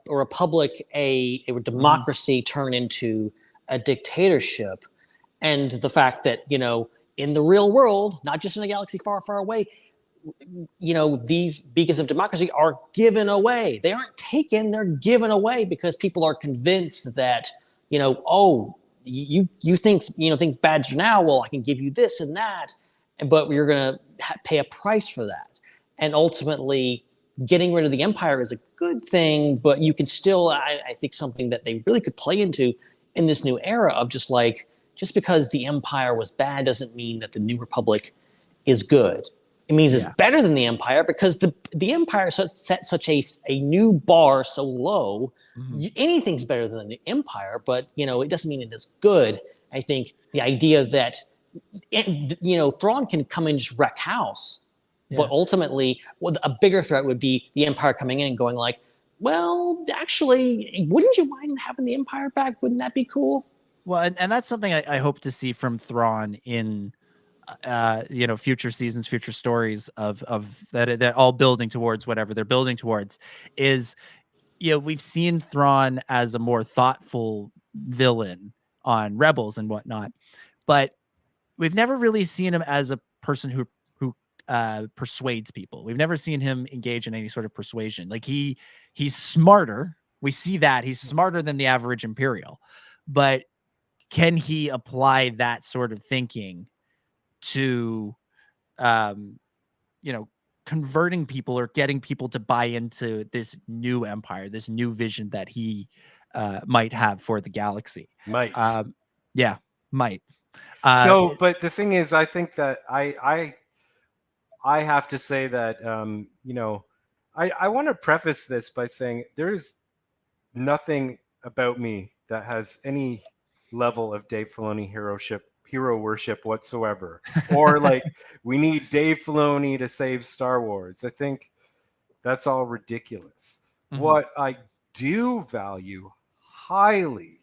republic, a democracy turn into a dictatorship, and the fact that, you know, in the real world, not just in a galaxy far, far away, you know, these beacons of democracy are given away. They aren't taken, they're given away because people are convinced that, you know, oh, you think, you know, things bad now, well, I can give you this and that, but you're going to pay a price for that. And ultimately, getting rid of the Empire is a good thing, but you can still, I think, something that they really could play into in this new era of just like, just because the Empire was bad doesn't mean that the New Republic is good. It means it's better than the Empire because the Empire set such a new bar so low. Anything's better than the Empire, but, you know, it doesn't mean it is good. I think the idea that, you know, Thrawn can come in and just wreck house, but ultimately, a bigger threat would be the Empire coming in and going like, well, actually, wouldn't you mind having the Empire back? Wouldn't that be cool? Well, and that's something I hope to see from Thrawn in you know, future seasons, future stories of that they're all building towards whatever they're building towards is, you know, we've seen Thrawn as a more thoughtful villain on Rebels and whatnot, but we've never really seen him as a person who persuades people. We've never seen him engage in any sort of persuasion. Like he's smarter. We see that he's smarter than the average Imperial, but can he apply that sort of thinking to, you know, converting people or getting people to buy into this new empire, this new vision that he might have for the galaxy? Might. Might. But the thing is, I think that I have to say that, you know, I want to preface this by saying there's nothing about me that has any level of Dave Filoni hero worship whatsoever, or like we need Dave Filoni to save Star Wars. I think that's all ridiculous. What I do value highly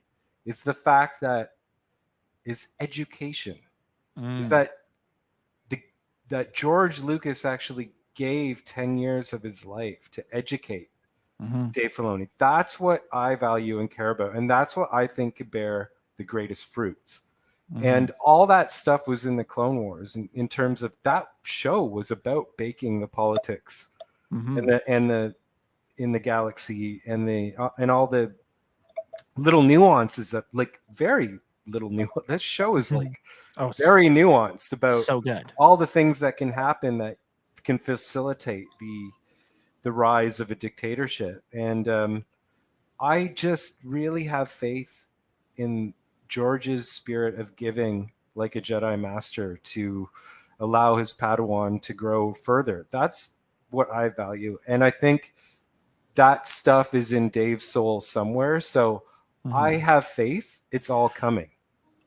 is the fact that is education. Is that that George Lucas actually gave 10 years of his life to educate Dave Filoni. That's what I value and care about, and that's what I think could bear the greatest fruits. And all that stuff was in the Clone Wars in terms of that show was about baking the politics and the in the galaxy and the and all the little nuances of like very little nuance. This show is like very nuanced about so good. All the things that can happen that can facilitate the rise of a dictatorship. And I just really have faith in George's spirit of giving like a Jedi master to allow his Padawan to grow further. That's what I value. And I think that stuff is in Dave's soul somewhere. So I have faith. It's all coming.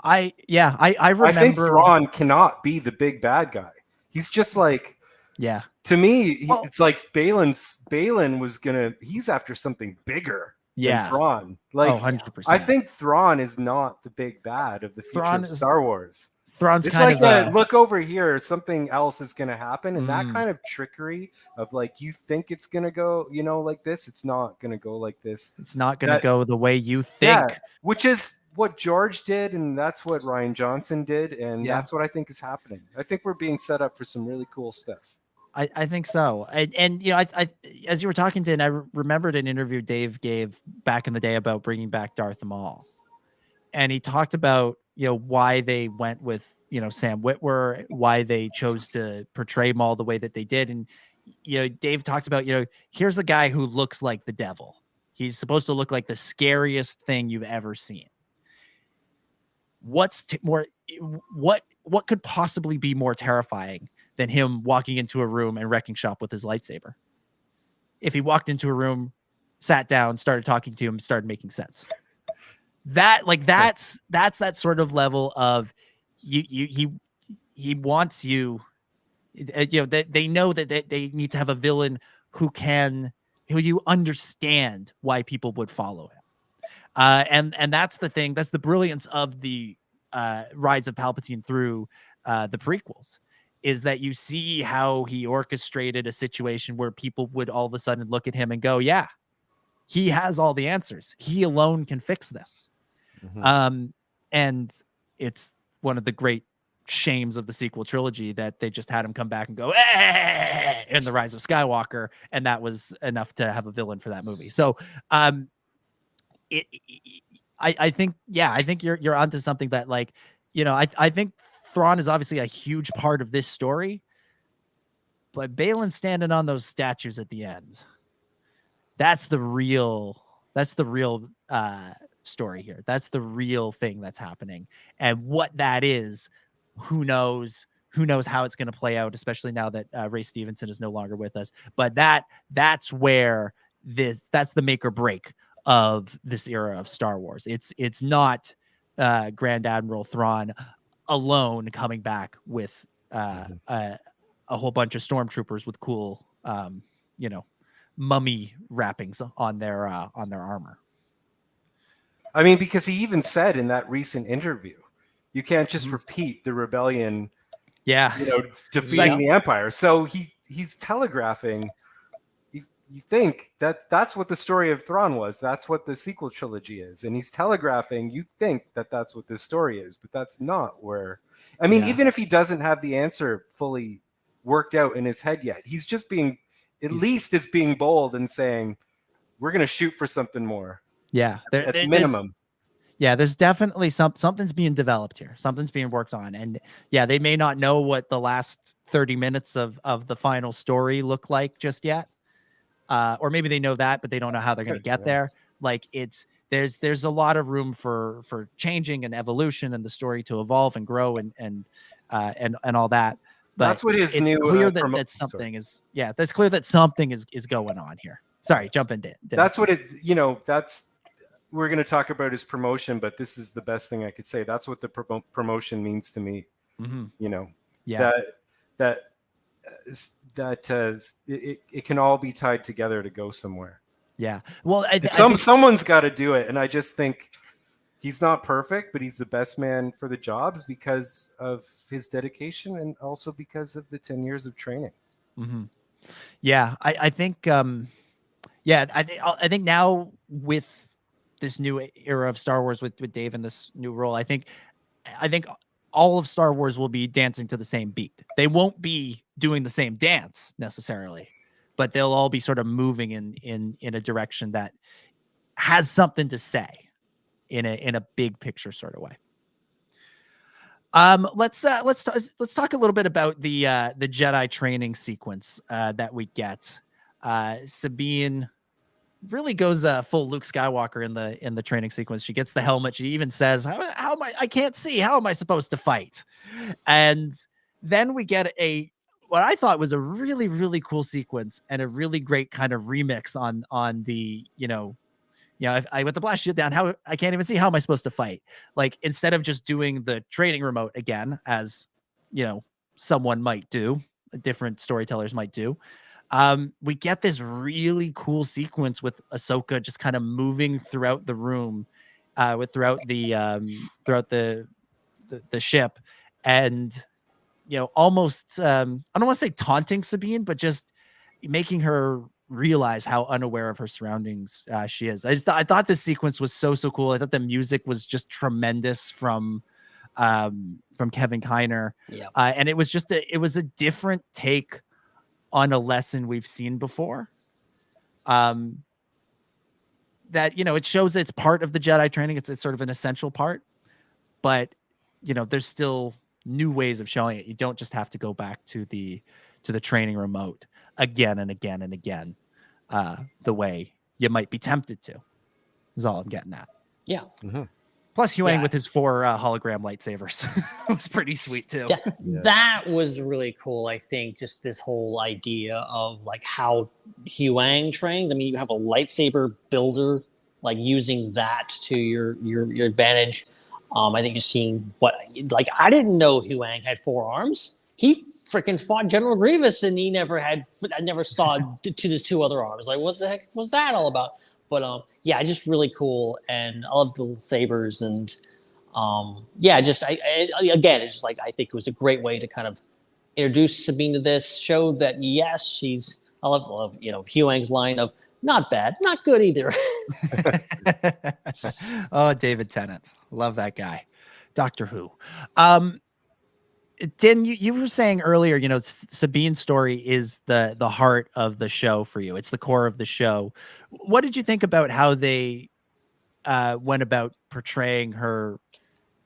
I remember. I think Thrawn cannot be the big bad guy. He's just like, to me, it's like Balin was he's after something bigger. Than Thrawn. Like, 100%. I think Thrawn is not the big bad of the future of Star Wars. Thrawn's it's kind like of look over here, something else is going to happen, and that kind of trickery of like you think it's going to go, you know, like this. It's not going to go like this. It's not going to go the way you think. Yeah, which is what George did, and that's what Rian Johnson did, and that's what I think is happening. I think we're being set up for some really cool stuff. I think so. And you know, I as you were talking to, and I remembered an interview Dave gave back in the day about bringing back Darth Maul. And he talked about, you know, why they went with, you know, Sam Witwer, why they chose to portray Maul the way that they did. And, you know, Dave talked about, you know, here's a guy who looks like the devil. He's supposed to look like the scariest thing you've ever seen. What could possibly be more terrifying than him walking into a room and wrecking shop with his lightsaber? If he walked into a room, sat down, started talking to him, started making sense. That's that sort of level of he wants you they know that they need to have a villain who you understand why people would follow him. And that's the thing. That's the brilliance of the Rise of Palpatine through the prequels, is that you see how he orchestrated a situation where people would all of a sudden look at him and go, yeah, he has all the answers. He alone can fix this. And it's one of the great shames of the sequel trilogy that they just had him come back and go in the Rise of Skywalker, and that was enough to have a villain for that movie. So I think you're onto something that, like, I think Thrawn is obviously a huge part of this story, but Balin standing on those statues at the end, that's the real story here. That's the real thing that's happening. And what that is, who knows how it's going to play out, especially now that Ray Stevenson is no longer with us. But that's where that's the make or break of this era of Star Wars. It's not Grand Admiral Thrawn alone coming back with a whole bunch of stormtroopers with cool mummy wrappings on their armor. I mean, because he even said in that recent interview, you can't just repeat the rebellion, defeating the Empire. So he's telegraphing. You think that's what the story of Thrawn was. That's what the sequel trilogy is. And he's telegraphing, you think that that's what this story is, but that's not where... I mean, even if he doesn't have the answer fully worked out in his head yet, he's just being... At least it's being bold and saying, we're going to shoot for something more. Yeah. At minimum. There's definitely something's being developed here. Something's being worked on. And they may not know what the last 30 minutes of the final story look like just yet. Or maybe they know that, but they don't know how they're going to get there. Like, there's a lot of room for changing and evolution and the story to evolve and grow and all that. But that's what his new clear that something is. Yeah, that's clear that something is going on here. Sorry, jump in. That's what we're going to talk about his promotion, but this is the best thing I could say. That's what the promotion means to me. It can all be tied together to go somewhere. Yeah. Well, someone's got to do it. And I just think he's not perfect, but he's the best man for the job because of his dedication and also because of the 10 years of training. Yeah. I think, I think now with this new era of Star Wars with Dave in this new role, I think all of Star Wars will be dancing to the same beat. They won't be doing the same dance necessarily, but they'll all be sort of moving in a direction that has something to say in a big picture sort of way. Let's talk a little bit about the Jedi training sequence that we get. Sabine really goes full Luke Skywalker in the training sequence. She gets the helmet. She even says, how am I can't see. How am I supposed to fight? And then we get what I thought was a really, really cool sequence and a really great kind of remix on the, I with the blast shit down, how I can't even see, how am I supposed to fight? Like, instead of just doing the training remote again, as someone might do, different storytellers might do, we get this really cool sequence with Ahsoka just kind of moving throughout the room, throughout the ship, and almost I don't want to say taunting Sabine, but just making her realize how unaware of her surroundings she is. I thought this sequence was so cool. I thought the music was just tremendous from Kevin Kiner, and it was a different take on a lesson we've seen before. That it shows it's part of the Jedi training. It's sort of an essential part, but there's still new ways of showing it. You don't just have to go back to the training remote again and again and again, the way you might be tempted to. Is all I'm getting at. Yeah. Plus, Huang with his 4 hologram lightsabers was pretty sweet too. That was really cool. I think just this whole idea of like how Huang trains. I mean, you have a lightsaber builder, like using that to your advantage. I think you're seeing I didn't know Huang had 4 arms. he freaking fought General Grievous, and I never saw his 2 other arms. Like, what the heck was that all about? But yeah, just really cool, and I love the sabers, and yeah, just again, it's just like I think it was a great way to kind of introduce Sabine to this, show that yes, I love Hugh Ang's line of not bad, not good either. Oh, David Tennant, love that guy. Doctor Who. Dan, you were saying earlier, Sabine's story is the heart of the show for you. It's the core of the show. What did you think about how they went about portraying her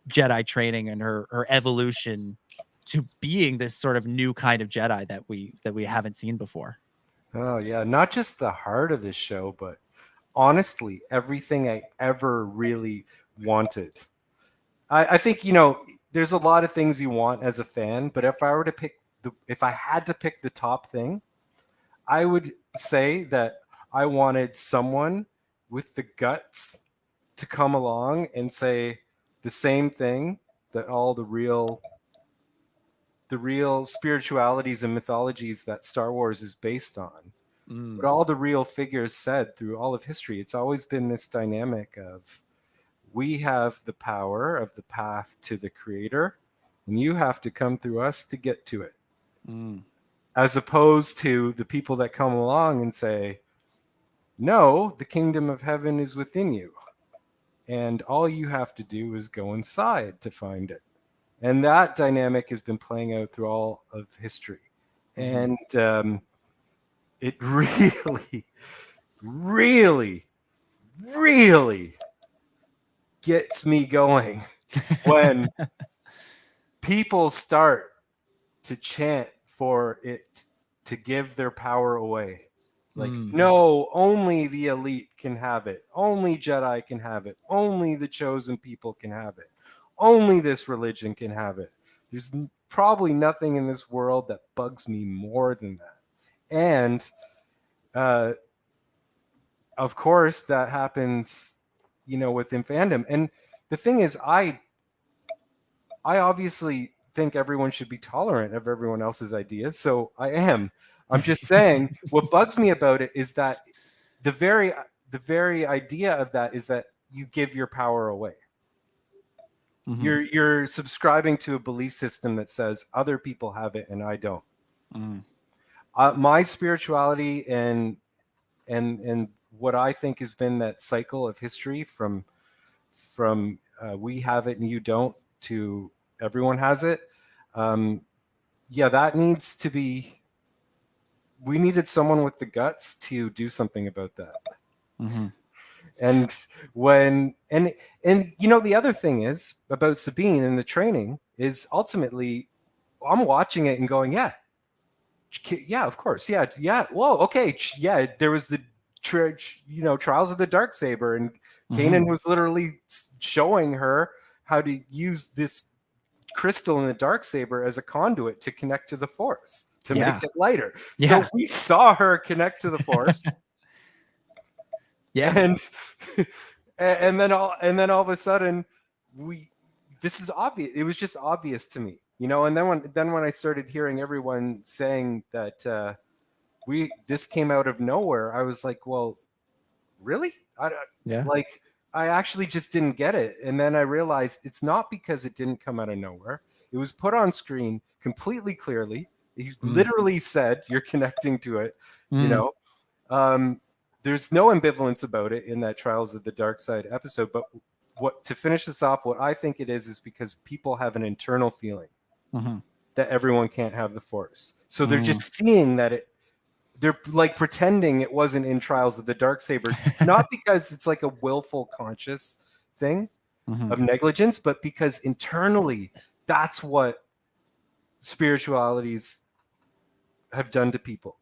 Jedi training and her evolution to being this sort of new kind of Jedi that we haven't seen before? Oh yeah, not just the heart of this show, but honestly, everything I ever really wanted. I think, there's a lot of things you want as a fan, but if I had to pick the top thing, I would say that I wanted someone with the guts to come along and say the same thing that all the real spiritualities and mythologies that Star Wars is based on. But all the real figures said through all of history, it's always been this dynamic of, we have the power of the path to the creator, and you have to come through us to get to it. As opposed to the people that come along and say, no, the kingdom of heaven is within you, and all you have to do is go inside to find it. And that dynamic has been playing out through all of history. And it really, really, really gets me going when people start to chant for it to give their power away. Like, no, only the elite can have it. Only Jedi can have it. Only the chosen people can have it. Only this religion can have it. There's probably nothing in this world that bugs me more than that. And of course, that happens, within fandom. And the thing is, I obviously think everyone should be tolerant of everyone else's ideas. So I am. I'm just saying, what bugs me about it is that the very idea of that is that you give your power away. You're subscribing to a belief system that says other people have it and I don't. My spirituality and what I think has been that cycle of history from we have it and you don't to everyone has it. That needs to be. We needed someone with the guts to do something about that. And the other thing is about Sabine and the training is ultimately I'm watching it and going, yeah, of course. Yeah. Whoa. Okay. Yeah. There was the, Trials of the Darksaber, and Kanan was literally showing her how to use this crystal in the Darksaber as a conduit to connect to the Force, to make it lighter. So we saw her connect to the Force. And then all of a sudden this is obvious. It was just obvious to me, and then when I started hearing everyone saying that this came out of nowhere, I was like, well, really? I actually just didn't get it. And then I realized it's not because it didn't come out of nowhere. It was put on screen completely clearly. He literally said you're connecting to it, there's no ambivalence about it in that Trials of the Dark Side episode. But to finish this off, what I think it is because people have an internal feeling that everyone can't have the Force. So they're just seeing that they're like pretending it wasn't in Trials of the Darksaber, not because it's like a willful conscious thing of negligence, but because internally that's what spiritualities have done to people.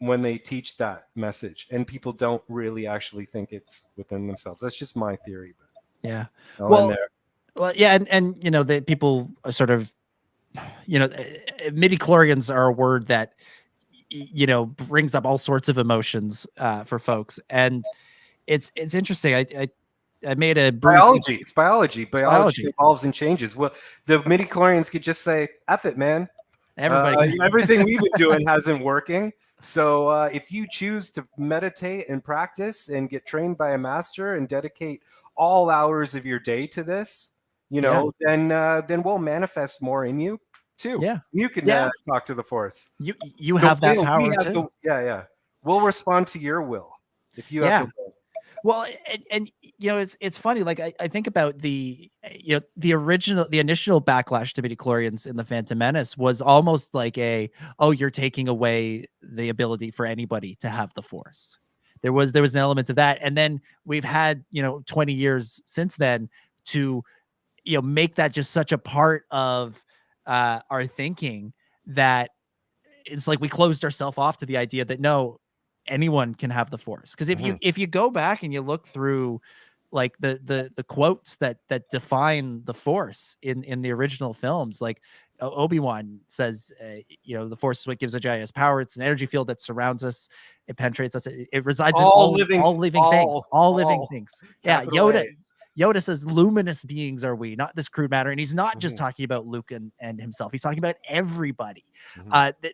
When they teach that message, and people don't really actually think it's within themselves. That's just my theory. But and the people sort of, midi-chlorians are a word that brings up all sorts of emotions for folks, and it's interesting. I made a biology. It's biology. Biology evolves and changes. Well, the midi-chlorians could just say, "F it, man. Everything we've been doing hasn't working. So if you choose to meditate and practice and get trained by a master and dedicate all hours of your day to this, then we'll manifest more in you too. Yeah, you can talk to the Force. You have that power too. We'll respond to your will if you have the will. Well, and it's funny. Like I think about the initial backlash to midichlorians in the Phantom Menace was almost like you're taking away the ability for anybody to have the Force. There was an element of that, and then we've had 20 years since then to make that just such a part of our thinking that it's like we closed ourselves off to the idea that no, anyone can have the Force. Because if you go back and you look through like the quotes that define the Force in the original films, like Obi-Wan says, the Force is what gives a Jedi his power. It's an energy field that surrounds us. It penetrates us. It resides in all living things. Yeah, Yoda says luminous beings are we, not this crude matter. And he's not just talking about Luke and himself. He's talking about everybody.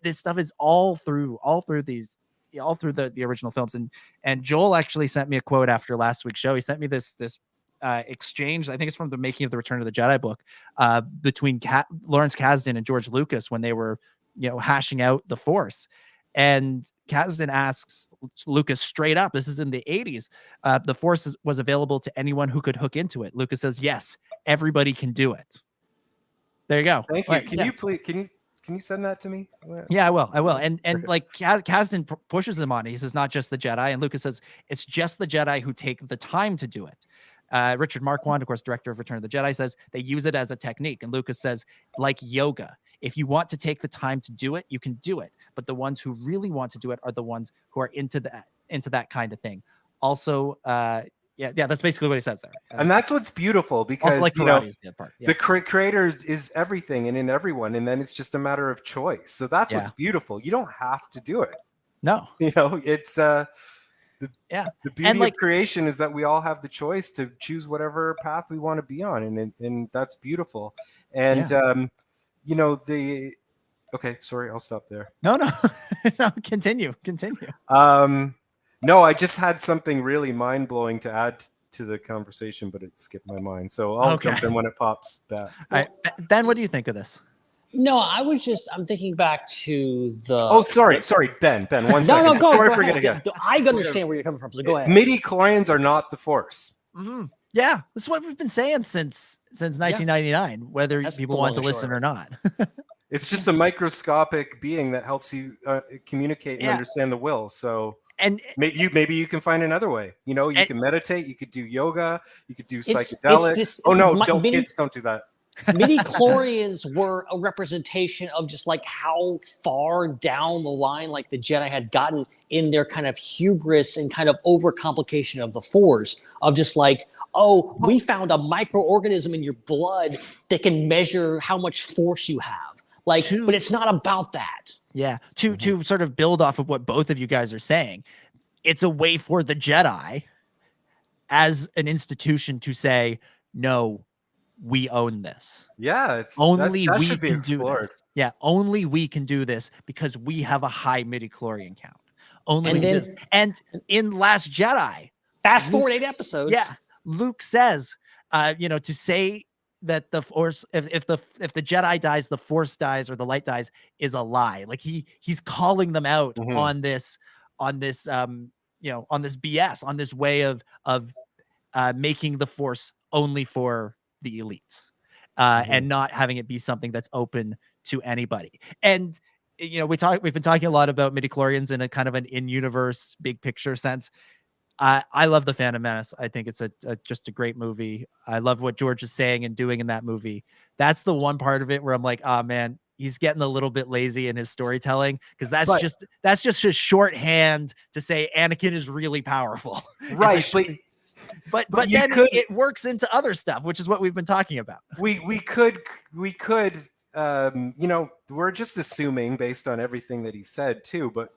This stuff is all through the original films. And Joel actually sent me a quote after last week's show. He sent me this exchange. I think it's from the Making of the Return of the Jedi book between Lawrence Kasdan and George Lucas when they were hashing out the Force. And Kasdan asks Lucas straight up, this is in the 80s, the Force was available to anyone who could hook into it. Lucas says, yes, everybody can do it. There you go. Thank you. Can you please, can you send that to me? Yeah, I will. And like Kasdan pushes him on it. He says, not just the Jedi. And Lucas says, it's just the Jedi who take the time to do it. Richard Marquand, of course, director of Return of the Jedi, says they use it as a technique. And Lucas says, like yoga, if you want to take the time to do it, you can do it. But the ones who really want to do it are the ones who are into that kind of thing. Also, that's basically what he says there. And that's what's beautiful, because the creator is everything and in everyone, and then it's just a matter of choice. So that's what's beautiful. You don't have to do it. No, it's the beauty of creation is that we all have the choice to choose whatever path we want to be on, and that's beautiful. And okay, sorry, I'll stop there. No, continue. No, I just had something really mind-blowing to add to the conversation, but it skipped my mind. So I'll jump in when it pops back. All right. Ben, what do you think of this? No, I'm thinking back to the... Oh, sorry, Ben, 1 second. No, go ahead. Again. I understand where you're coming from, so go ahead. Midi-chlorians are not the Force. Mm-hmm. Yeah, that's what we've been saying since 1999, whether people want to listen or not. It's just a microscopic being that helps you communicate and understand the will. So, and maybe you can find another way. You can meditate. You could do yoga. You could do psychedelics. Kids don't do that. Midi-chlorians were a representation of just like how far down the line like the Jedi had gotten in their kind of hubris and kind of overcomplication of the Force, of just like, we found a microorganism in your blood that can measure how much Force you have. But it's not about that. Yeah. To sort of build off of what both of you guys are saying, it's a way for the Jedi as an institution to say, no, we own this. Yeah. Only that we should be can do explored. this. Yeah. Only we can do this because we have a high midichlorian count. And in Last Jedi, fast forward 8 episodes. Yeah. Luke says, to say that the Force, if the Jedi dies, the Force dies, or the light dies, is a lie. Like he's calling them out on this BS, on this way of making the Force only for the elites, and not having it be something that's open to anybody. And we've been talking a lot about midichlorians in a kind of an in-universe, big picture sense. I love The Phantom Menace. I think it's just a great movie. I love what George is saying and doing in that movie. That's the one part of it where I'm like, oh man, he's getting a little bit lazy in his storytelling, because that's just a shorthand to say Anakin is really powerful. Right. But then it works into other stuff, which is what we've been talking about. We could we're just assuming based on everything that he said too, but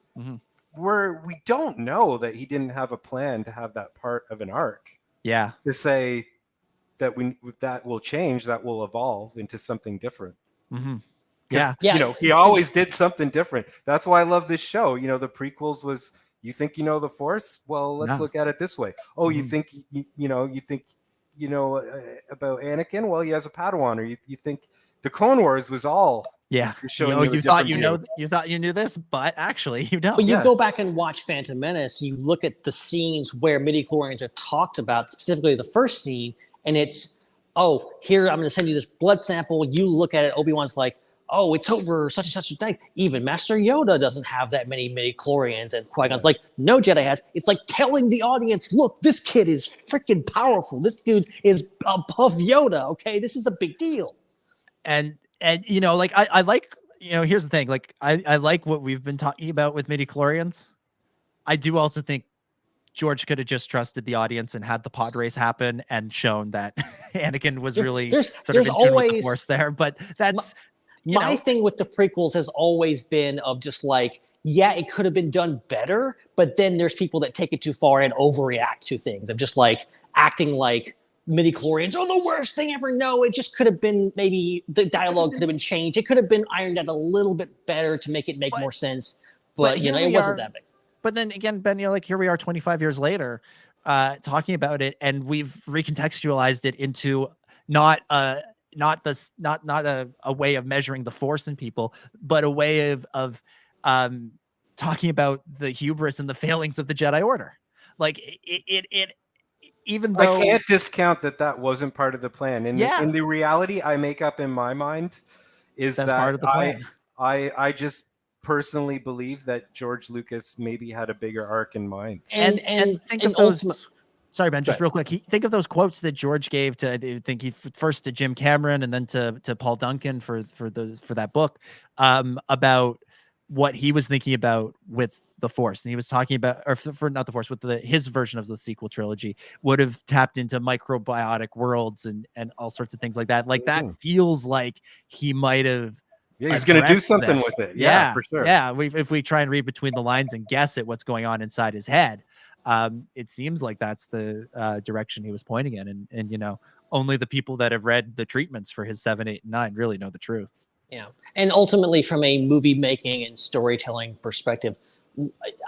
we don't know that he didn't have a plan to have that part of an arc. Yeah. To say that that will change, that will evolve into something different. Because he always did something different. That's why I love this show. The prequels was, you think you know the Force? Well, let's look at it this way. Oh, you think about Anakin? Well, he has a Padawan. Or you think the Clone Wars was all you thought you knew this, but actually you don't. But you go back and watch Phantom Menace, you look at the scenes where midichlorians are talked about, specifically the first scene, and it's, oh, here, I'm going to send you this blood sample. You look at it, Obi-Wan's like, oh, it's over such and such a thing. Even Master Yoda doesn't have that many midichlorians, and Qui-Gon's like, no Jedi has. It's like telling the audience, look, this kid is freaking powerful. This dude is above Yoda, okay? This is a big deal. And like, I like, here's the thing. Like, I like what we've been talking about with midichlorians. I do also think George could have just trusted the audience and had the pod race happen and shown that Anakin was really there's always the Force there. But that's my thing with the prequels has always been of just like, yeah, it could have been done better, but then there's people that take it too far and overreact to things of just like acting like midichlorians are the worst thing ever. No, it just could have been, maybe the dialogue could have been changed. It could have been ironed out a little bit better to make it make more sense. But it wasn't that big. But then again, Ben, like here we are 25 years later talking about it, and we've recontextualized it into not a way of measuring the Force in people, but a way of talking about the hubris and the failings of the Jedi Order. Like it even though I can't discount that wasn't part of the plan. In the reality I make up in my mind is that's part of the plan. I just personally believe that George Lucas maybe had a bigger arc in mind. And think of those. Sorry, Ben, just real quick. Think of those quotes that George gave to, I think he first to Jim Cameron and then to Paul Duncan for that book about what he was thinking about with the Force. And he was talking about, or for not the Force, with his version of the sequel trilogy would have tapped into microbiotic worlds and all sorts of things like that. Like that feels like he might have. Yeah, he's going to do something with it. Yeah, for sure. Yeah, if we try and read between the lines and guess at what's going on inside his head, it seems like that's the direction he was pointing in. And only the people that have read the treatments for his 7, 8, and 9 really know the truth. Yeah. And ultimately, from a movie making and storytelling perspective,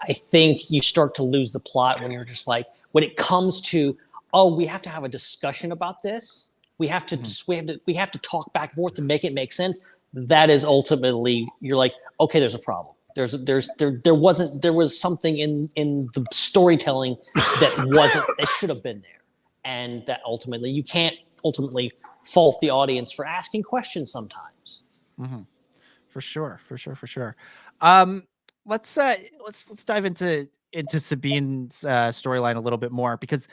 I think you start to lose the plot when you're just like, when it comes to, oh, we have to have a discussion about this. We have to we have to talk back and forth to make it make sense. That is ultimately, you're like, okay, there's a problem. There was something in the storytelling that should have been there. And that ultimately, you can't ultimately fault the audience for asking questions sometimes. Mm-hmm. For sure. Let's dive into Sabine's storyline a little bit more, because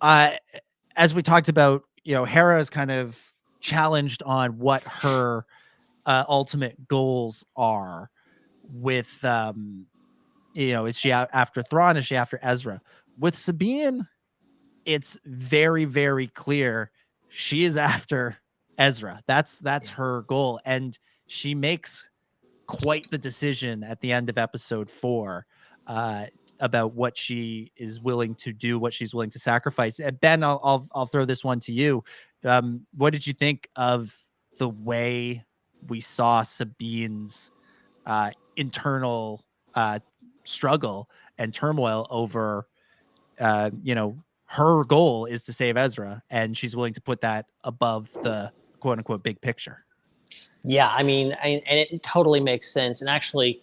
as we talked about, Hera is kind of challenged on what her ultimate goals are with is she after Thrawn? Is she after Ezra? With Sabine, it's very, very clear she is after Ezra. That's her goal, and she makes quite the decision at the end of episode 4 about what she is willing to do, what she's willing to sacrifice. And Ben, I'll throw this one to you. What did you think of the way we saw Sabine's internal struggle and turmoil over, her goal is to save Ezra, and she's willing to put that above the quote unquote big picture? Yeah, I mean, and it totally makes sense. And actually,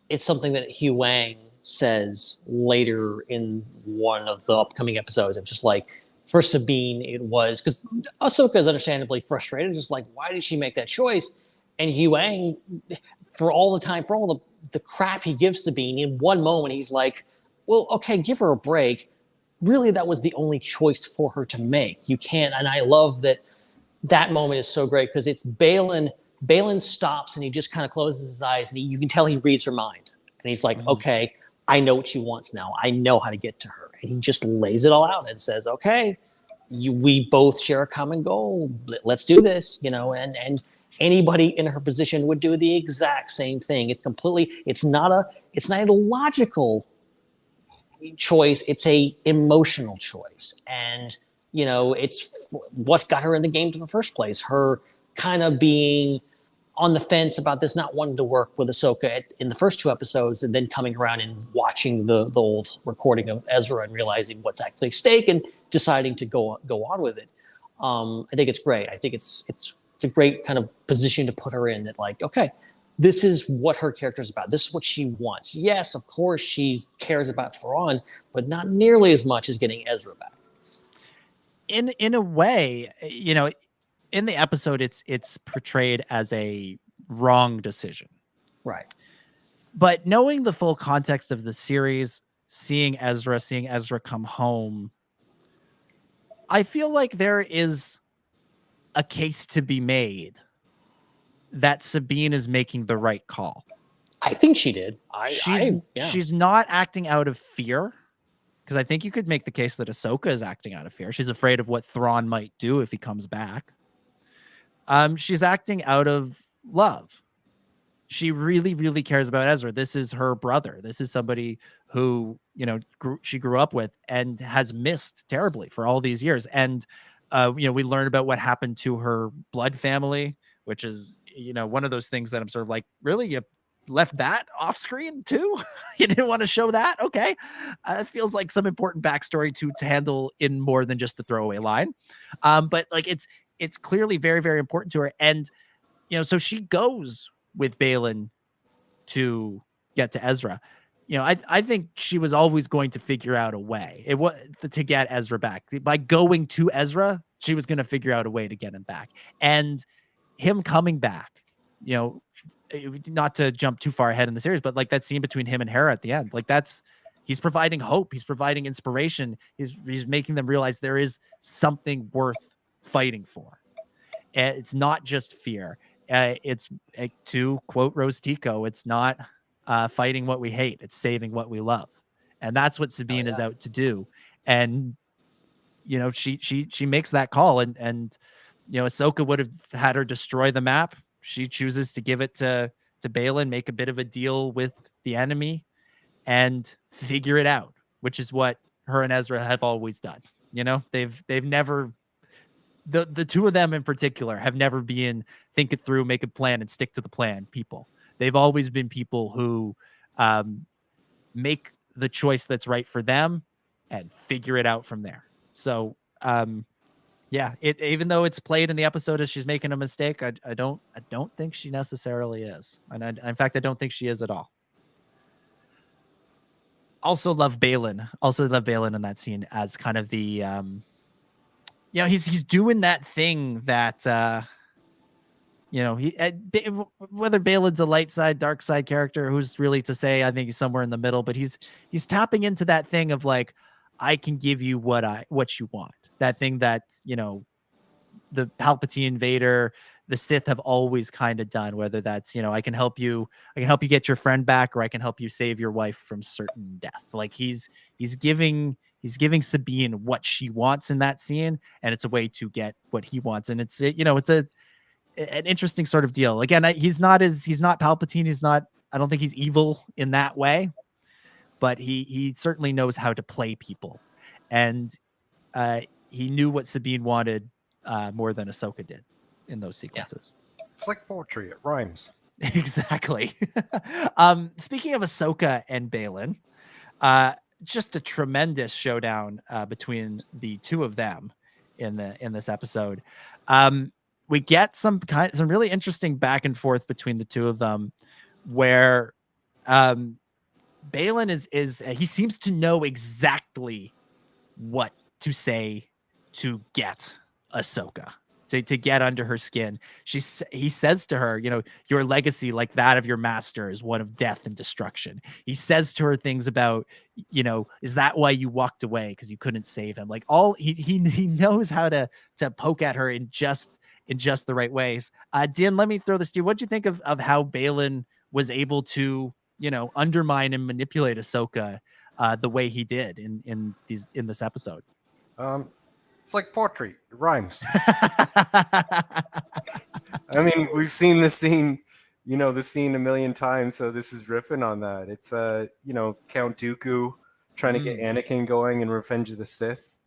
it's something that Hugh Wang says later in one of the upcoming episodes. Of just like, for Sabine, it was because Ahsoka is understandably frustrated, just like, why did she make that choice? And Hugh Wang, for all the crap he gives Sabine, in one moment he's like, well, okay, give her a break. Really, that was the only choice for her to make. You can't, and I love that moment is so great because it's Balin. Balin stops and he just kind of closes his eyes, and you can tell he reads her mind. And he's like, okay, I know what she wants now. I know how to get to her. And he just lays it all out and says, okay, we both share a common goal. Let's do this, and anybody in her position would do the exact same thing. It's not a logical choice. It's a emotional choice. And, it's what got her in the game in the first place. Her kind of being on the fence about this, not wanting to work with Ahsoka in the first 2 episodes, and then coming around and watching the old recording of Ezra and realizing what's actually at stake and deciding to go on with it. I think it's great. I think it's a great kind of position to put her in, that like, okay, this is what her character is about. This is what she wants. Yes, of course, she cares about Thrawn, but not nearly as much as getting Ezra back. In a way, you know, in the episode, it's portrayed as a wrong decision. Right. But knowing the full context of the series, seeing Ezra come home, I feel like there is a case to be made that Sabine is making the right call. I think she did. She's not acting out of fear, because I think you could make the case that Ahsoka is acting out of fear. She's afraid of what Thrawn might do if he comes back. She's acting out of love. She really, really cares about Ezra. This is her brother. This is somebody who, you know, she grew up with and has missed terribly for all these years. And, you know, we learned about what happened to her blood family, which is, you know, one of those things that I'm sort of like, really, you left that off screen too? You didn't want to show that? Okay. It feels like some important backstory to handle in more than just the throwaway line. But like, it's clearly very, very important to her. And, you know, so she goes with Baylan to get to Ezra. You know, I think she was always going to figure out a way to get Ezra back. By going to Ezra, she was going to figure out a way to get him back. And him coming back, you know, not to jump too far ahead in the series, but like that scene between him and Hera at the end, like he's providing hope. He's providing inspiration. He's making them realize there is something worth fighting for. And it's not just fear. It's to quote Rose Tico, it's not fighting what we hate. It's saving what we love. And that's what Sabine is out to do. And, you know, she makes that call, and, you know, Ahsoka would have had her destroy the map. She chooses to give it to Baylan, make a bit of a deal with the enemy and figure it out, which is what her and Ezra have always done. You know, they've never, the two of them in particular have never been think it through, make a plan and stick to the plan people. They've always been people who make the choice that's right for them and figure it out from there. So, yeah, even though it's played in the episode as she's making a mistake, I don't think she necessarily is. And in fact, I don't think she is at all. Also love Baylan in that scene as kind of the, you know, he's doing that thing that, you know, whether Baylan's a light side, dark side character, who's really to say, I think he's somewhere in the middle, but he's tapping into that thing of like, I can give you what you want. That thing that, you know, the Palpatine, Vader, the Sith have always kind of done, whether that's, you know, I can help you get your friend back, or I can help you save your wife from certain death. Like he's giving Sabine what she wants in that scene, and it's a way to get what he wants. And it's, you know, it's an interesting sort of deal. Again, he's not Palpatine. I don't think he's evil in that way, but he certainly knows how to play people. And, he knew what Sabine wanted more than Ahsoka did in those sequences. Yeah. It's like poetry. It rhymes. Exactly. Speaking of Ahsoka and Baylan, just a tremendous showdown between the two of them in this episode. We get some really interesting back and forth between the two of them, where Baylan is he seems to know exactly what to say to get Ahsoka, to get under her skin. He says to her, you know, your legacy, like that of your master, is one of death and destruction. He says to her things about, you know, is that why you walked away, because you couldn't save him? Like he knows how to poke at her in just the right ways. Din, let me throw this to you. What'd you think of how Baylan was able to, you know, undermine and manipulate Ahsoka the way he did in this episode? It's like poetry. It rhymes. I mean, we've seen the scene a million times, so this is riffing on that. It's you know, Count Dooku trying to get Anakin going in Revenge of the Sith.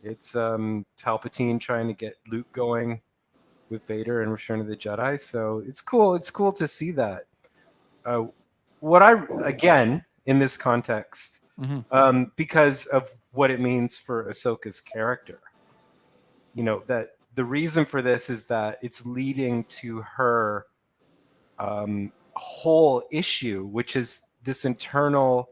It's Palpatine trying to get Luke going with Vader and Return of the Jedi. So it's cool. It's cool to see that. What I, again, in this context, because of what it means for Ahsoka's character, that the reason for this is that it's leading to her whole issue, which is this internal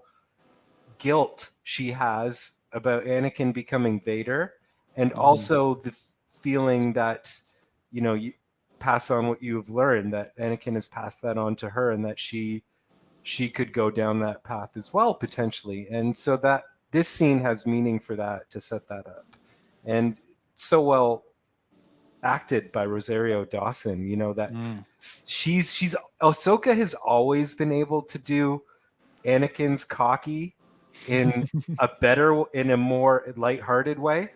guilt she has about Anakin becoming Vader, and also the feeling that you pass on what you've learned, that Anakin has passed that on to her, and that she could go down that path as well potentially. And so that this scene has meaning for that, to set that up, and so well acted by Rosario Dawson. That she's Ahsoka has always been able to do Anakin's cocky in a more lighthearted way,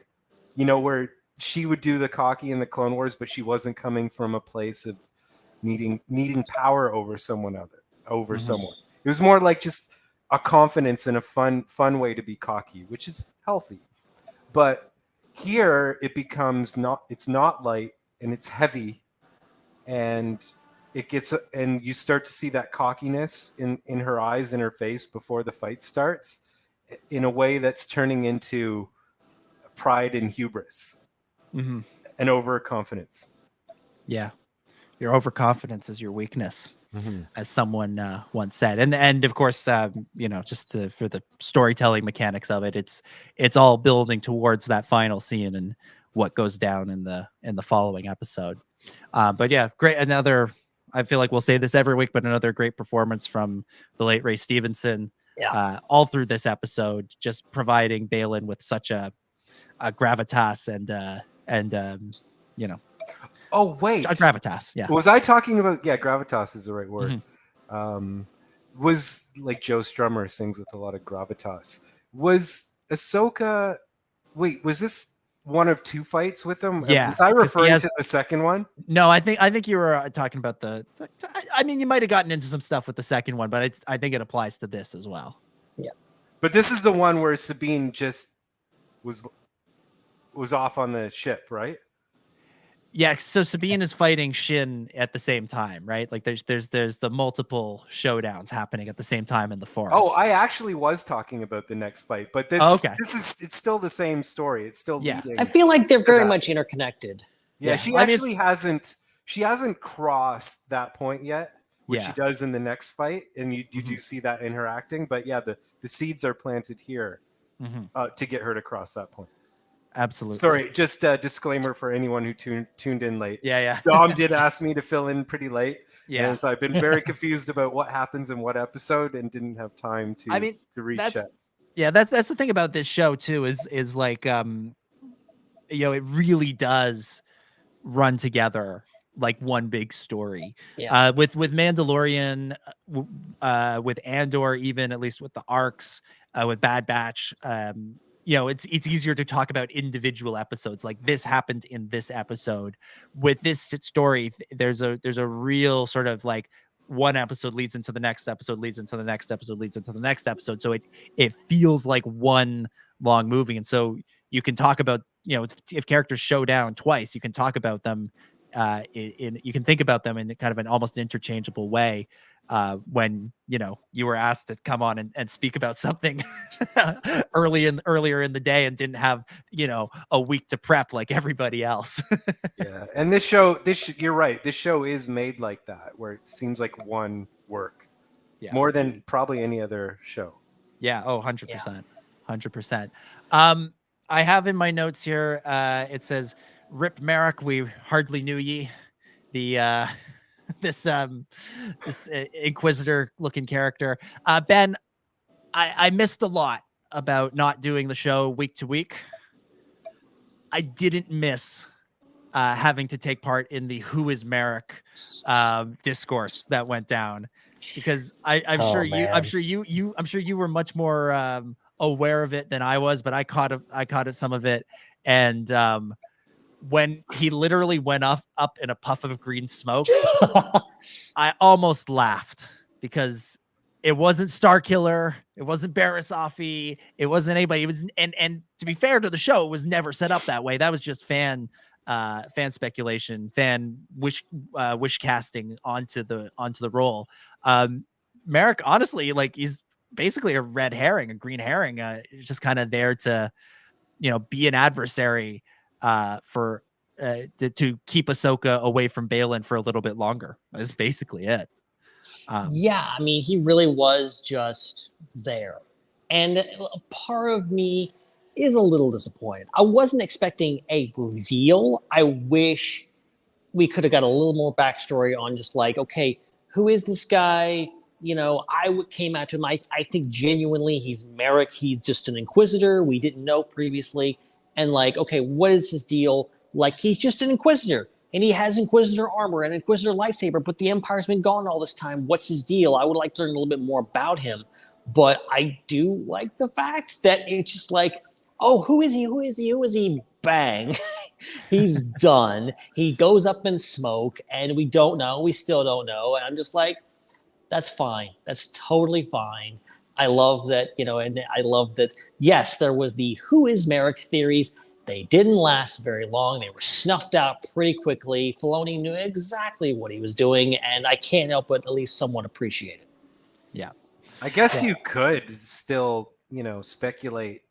where she would do the cocky in the Clone Wars, but she wasn't coming from a place of needing power over someone. It was more like just a confidence and a fun way to be cocky, which is healthy. But here it becomes it's not light, and it's heavy, and and you start to see that cockiness in her eyes, in her face before the fight starts, in a way that's turning into pride and hubris and overconfidence. Yeah. Your overconfidence is your weakness, as someone once said. And of course, for the storytelling mechanics of it, it's all building towards that final scene and what goes down in the following episode. But yeah, great. I feel like we'll say this every week, but another great performance from the late Ray Stevenson. Yeah. All through this episode, just providing Baylan with such a gravitas and Oh wait, gravitas. Yeah. Was I talking about? Yeah, gravitas is the right word. Was like Joe Strummer sings with a lot of gravitas. Was Ahsoka? Wait, was this one of two fights with him? Yeah. Was I referring to the second one? No, I think you were talking about I mean, you might have gotten into some stuff with the second one, but I think it applies to this as well. Yeah. But this is the one where Sabine just was off on the ship, right? Yeah, so Sabine is fighting Shin at the same time, right? Like there's the multiple showdowns happening at the same time in the forest. Oh, I actually was talking about the next fight, but it's still the same story. It's still leading. I feel like they're very much interconnected. Yeah, she actually hasn't crossed that point yet, which she does in the next fight, and you do see that in her acting. But yeah, the seeds are planted here to get her to cross that point. Absolutely. Sorry, just a disclaimer for anyone who tuned in late. Yeah. Dom did ask me to fill in pretty late. Yeah. And so I've been very confused about what happens in what episode and didn't have time to reach that. Yeah, that's the thing about this show too, is like it really does run together like one big story. Yeah. With Mandalorian, with Andor, even at least with the arcs, with Bad Batch, it's easier to talk about individual episodes. Like this happened in this episode. With this story, there's a real sort of like one episode leads into the next episode, leads into the next episode, leads into the next episode. So it feels like one long movie. And so you can talk about, if characters show down twice, you can talk about them you can think about them in kind of an almost interchangeable way. When you were asked to come on and speak about something earlier in the day and didn't have a week to prep like everybody else. Yeah, and this show, you're right. This show is made like that, where it seems like one work, more than probably any other show. Yeah. Oh, 100%, 100%. I have in my notes here. It says, "Rip Merrick, we hardly knew ye." The this Inquisitor looking character. Ben, I missed a lot about not doing the show week to week. I didn't miss having to take part in the "Who is Merrick" discourse that went down, because I'm sure you were much more aware of it than I was, but I caught some of it. And when he literally went up in a puff of green smoke, I almost laughed, because it wasn't Starkiller, it wasn't Barisafi, it wasn't anybody. It was, and to be fair to the show, it was never set up that way. That was just fan fan speculation, fan wish casting onto the role. Merrick, honestly, like, he's basically a red herring, a green herring, just kind of there to, be an adversary for to keep Ahsoka away from Balin for a little bit longer. That's basically it. Yeah, I mean, he really was just there. And part of me is a little disappointed. I wasn't expecting a reveal. I wish we could have got a little more backstory on just like, okay, who is this guy? Came out to him. I think genuinely he's Merrick. He's just an Inquisitor. We didn't know previously. And like, okay, what is his deal? Like, he's just an Inquisitor. And he has Inquisitor armor and Inquisitor lightsaber, but the Empire's been gone all this time. What's his deal? I would like to learn a little bit more about him. But I do like the fact that it's just like, oh, who is he? Who is he? Who is he? Bang. He's done. He goes up in smoke, and we don't know. We still don't know. And I'm just like, that's fine. That's totally fine. I love that, and I love that, yes, there was the who is Merrick theories. They didn't last very long. They were snuffed out pretty quickly. Filoni knew exactly what he was doing, and I can't help but at least somewhat appreciate it. Yeah. I guess you could still, speculate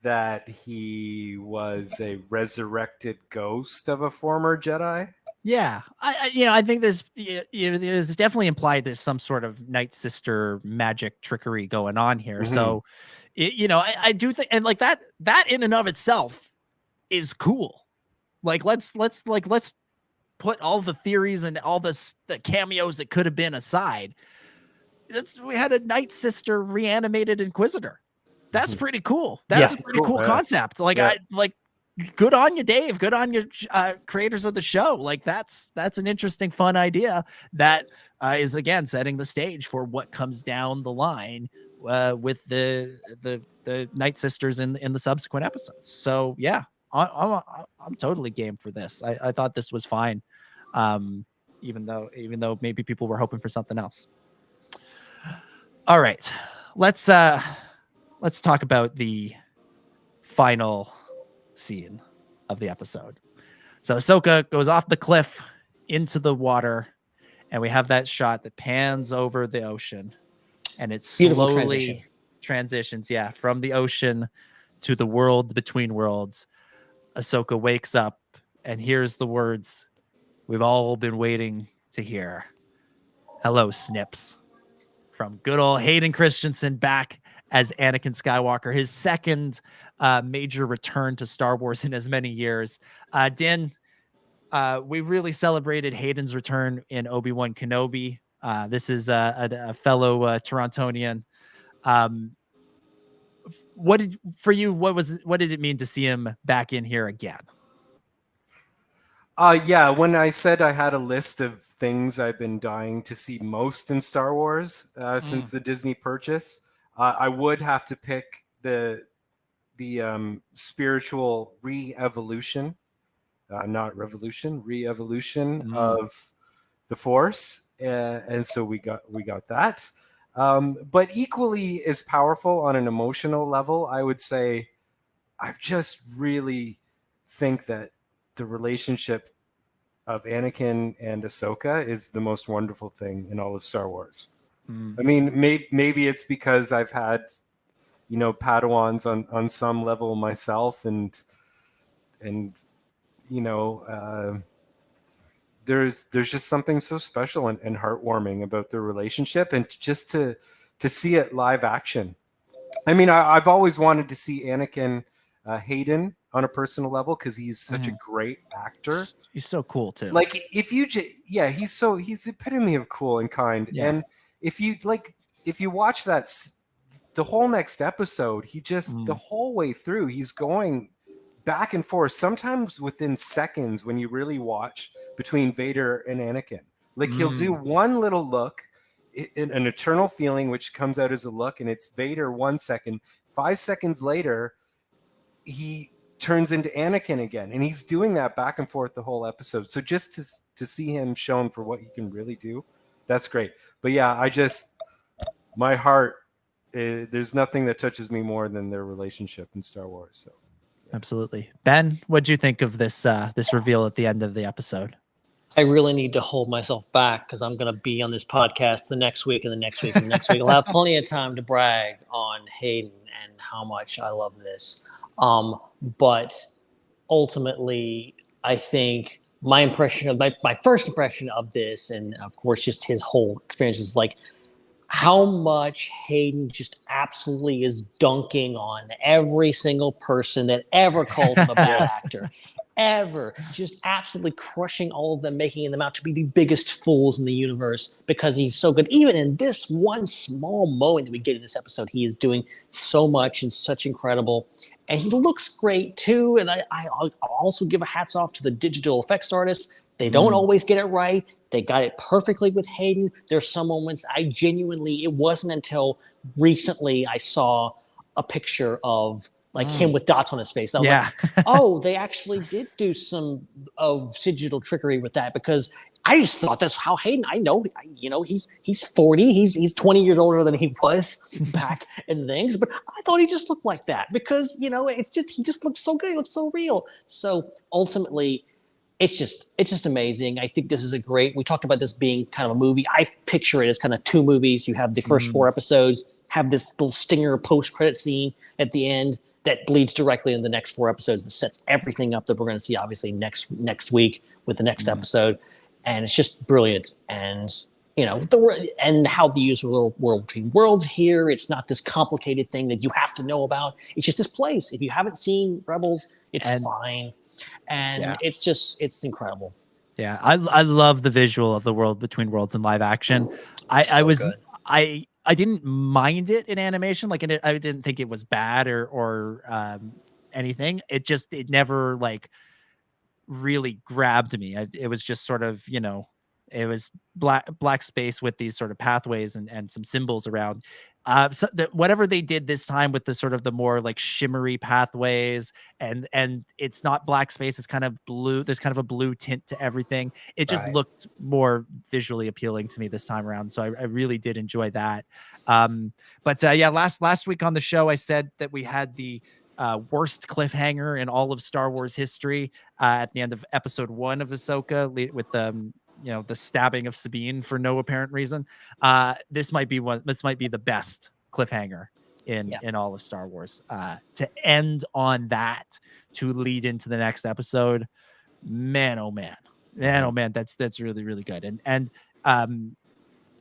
that he was a resurrected ghost of a former Jedi. Yeah, I think there's definitely implied there's some sort of Night Sister magic trickery going on here. Mm-hmm. So, I do think, and like that in and of itself is cool. Like, let's put all the theories and all the cameos that could have been aside. We had a Night Sister reanimated Inquisitor. That's pretty cool. That's a pretty cool concept. Like, yeah. Good on you, Dave. Good on you, creators of the show. Like, that's an interesting, fun idea that is, again, setting the stage for what comes down the line with the Night Sisters in the subsequent episodes. So yeah, I'm totally game for this. I thought this was fine, even though maybe people were hoping for something else. All right, let's talk about the final scene of the episode. So Ahsoka goes off the cliff into the water, and we have that shot that pans over the ocean, and it slowly transitions from the ocean to the world between worlds. Ahsoka wakes up and hears the words we've all been waiting to hear. Hello, Snips. From good old Hayden Christensen back as Anakin Skywalker, his second major return to Star Wars in as many years. Din, we really celebrated Hayden's return in Obi-Wan Kenobi. This is a fellow Torontonian. What did it mean to see him back in here again? When I said I had a list of things I've been dying to see most in Star Wars since the Disney purchase, I would have to pick the spiritual re-evolution, not revolution, re-evolution of the Force, and so we got that. But equally as powerful on an emotional level, I would say, I just really think that the relationship of Anakin and Ahsoka is the most wonderful thing in all of Star Wars. I mean, maybe it's because I've had, Padawans on some level myself, and there's just something so special and heartwarming about their relationship, and just to see it live action. I mean, I've always wanted to see Anakin Hayden on a personal level because he's such a great actor. He's so cool too. Like, if you he's the epitome of cool and kind. Yeah. And if you watch the whole next episode, he just the whole way through, he's going back and forth, sometimes within seconds when you really watch, between Vader and Anakin. Like, he'll do one little look, an eternal feeling, which comes out as a look, and it's Vader 1 second. 5 seconds later, he turns into Anakin again, and he's doing that back and forth the whole episode. So just to see him shown for what he can really do, that's great. But yeah, my heart, there's nothing that touches me more than their relationship in Star Wars. So Absolutely. Ben, what'd you think of this this reveal at the end of the episode? I really need to hold myself back because I'm going to be on this podcast the next week and the next week and the next week. I'll have plenty of time to brag on Hayden and how much I love this. But ultimately, I think my impression of my first impression of this, and of course, just his whole experience is like how much Hayden just absolutely is dunking on every single person that ever called him a bad actor. Ever, just absolutely crushing all of them, making them out to be the biggest fools in the universe because he's so good. Even in this one small moment that we get in this episode, he is doing so much and such incredible. And he looks great too. And I'll also give a hats off to the digital effects artists. They don't always get it right. They got it perfectly with Hayden. There's some moments it wasn't until recently I saw a picture of like him with dots on his face. I was like, oh, they actually did do some digital trickery with that because I just thought that's how Hayden, I know, he's 40, he's 20 years older than he was back in things, but I thought he just looked like that because, he just looked so good. He looked so real. So ultimately, it's just amazing. I think this is we talked about this being kind of a movie. I picture it as kind of two movies. You have the first 4 episodes, have this little stinger post-credit scene at the end that bleeds directly into the next 4 episodes that sets everything up that we're going to see obviously next week with the next episode. And it's just brilliant. And, and how they use world between worlds here. It's not this complicated thing that you have to know about. It's just this place. If you haven't seen Rebels, it's fine. And it's incredible. Yeah. I love the visual of the world between worlds in live action. I didn't mind it in animation. Like I didn't think it was bad or anything. It never like really grabbed me. It was just sort of, it was black space with these sort of pathways and some symbols around. So whatever they did this time with the sort of the more like shimmery pathways and it's not black space, it's kind of blue. There's kind of a blue tint to everything. It just looked more visually appealing to me this time around. So I really did enjoy that. Last week on the show, I said that we had the worst cliffhanger in all of Star Wars history at the end of episode 1 of Ahsoka with the stabbing of Sabine for no apparent reason. This might be the best cliffhanger in all of Star Wars. To end on that, to lead into the next episode, man, oh man, that's really, really good. And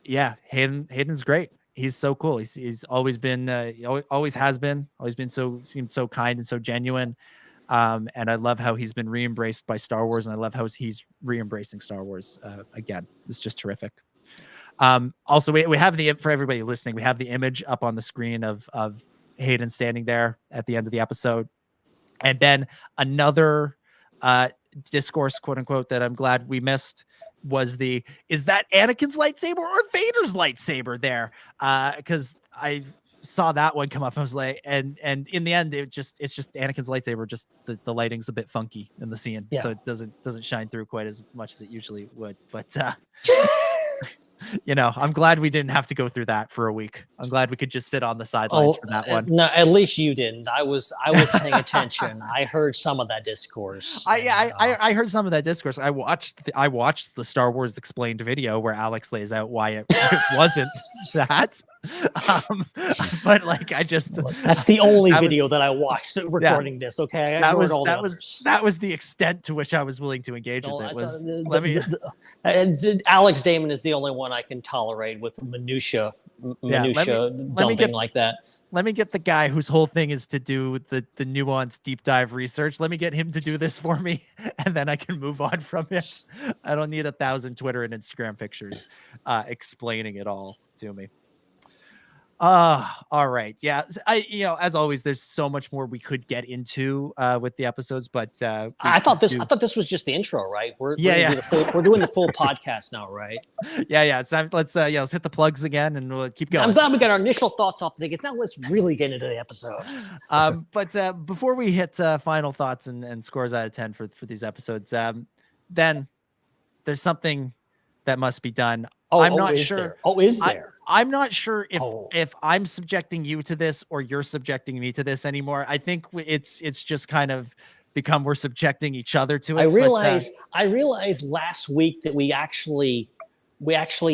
Hayden's great. He's so cool. He's always been, seemed so kind and so genuine. And I love how he's been re-embraced by Star Wars, and I love how he's re-embracing Star Wars again. It's just terrific. Also, we have for everybody listening, we have the image up on the screen of Hayden standing there at the end of the episode. And then another discourse, quote unquote, that I'm glad we missed was is that Anakin's lightsaber or Vader's lightsaber there? Because I saw that one come up. I was like, and in the end, it's just Anakin's lightsaber. Just the lighting's a bit funky in the scene, so it doesn't shine through quite as much as it usually would. But I'm glad we didn't have to go through that for a week. I'm glad we could just sit on the sidelines for that one. No, at least you didn't. I was paying attention. I heard some of that discourse. I heard some of that discourse. I watched the Star Wars Explained video where Alex lays out why it wasn't that. But like that's the only video that I watched recording this. Okay, that was the extent to which I was willing to engage with it. Alex Damon is the only one I can tolerate with minutia dumping like that. Let me get the guy whose whole thing is to do the nuanced deep dive research. Let me get him to do this for me, and then I can move on from it. I don't need 1,000 Twitter and Instagram pictures explaining it all to me. All right. Yeah. As always, there's so much more we could get into with the episodes, but I thought this was just the intro, right? We're doing the full podcast now, right? Yeah. It's time. Let's hit the plugs again and we'll keep going. I'm glad we got our initial thoughts off the thing. Now let's really get into the episode. But before we hit final thoughts and scores out of 10 for these episodes, then there's something that must be done. I'm not sure. There? Oh, is there? I'm not sure if I'm subjecting you to this or you're subjecting me to this anymore. I think it's just kind of become we're subjecting each other to it. I realized last week that we actually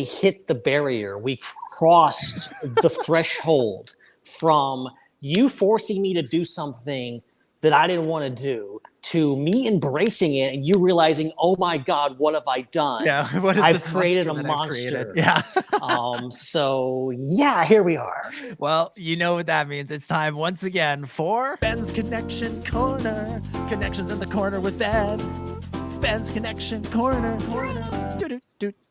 hit the barrier. We crossed the threshold from you forcing me to do something that I didn't want to do to me embracing it and you realizing, oh my God, what have I done? Yeah, what is I've created a monster. Yeah. So yeah, here we are. Well, you know what that means. It's time once again for Ben's Connection Corner. Connections in the corner with Ben. It's Ben's Connection Corner.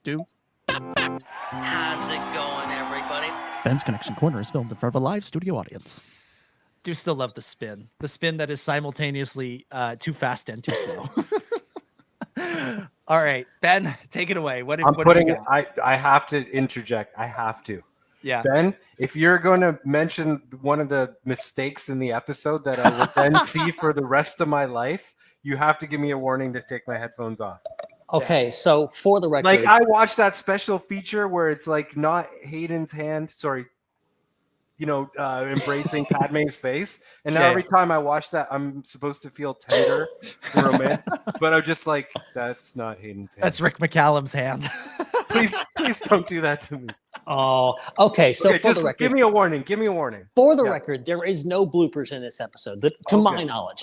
Do. How's it going, everybody? Ben's Connection Corner is filmed in front of a live studio audience. Do still love the spin that is simultaneously too fast and too slow. All right, Ben, take it away. I have to interject. I have to. Yeah. Ben, if you're going to mention one of the mistakes in the episode that I will then see for the rest of my life, you have to give me a warning to take my headphones off. Okay, so for the record, like I watched that special feature where it's like not Hayden's hand, sorry, embracing Padme's face, and now every time I watch that, I'm supposed to feel tender and romantic, but I'm just like, that's not Hayden's hand. That's Rick McCallum's hand. Please don't do that to me. Oh, okay. So for the record, give me a warning. For the record, there is no bloopers in this episode, to my knowledge.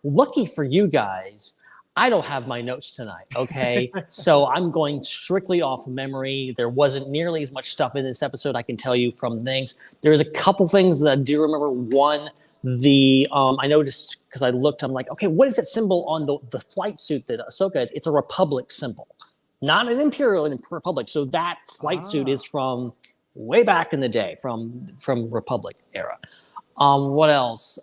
Lucky for you guys, I don't have my notes tonight, okay? So I'm going strictly off memory. There wasn't nearly as much stuff in this episode, I can tell you from things. There's a couple things that I do remember. One, I noticed because I looked, I'm like, okay, what is that symbol on the flight suit that Ahsoka is? It's a Republic symbol, not an Imperial, an Republic. So that flight suit is from way back in the day, from Republic era. What else?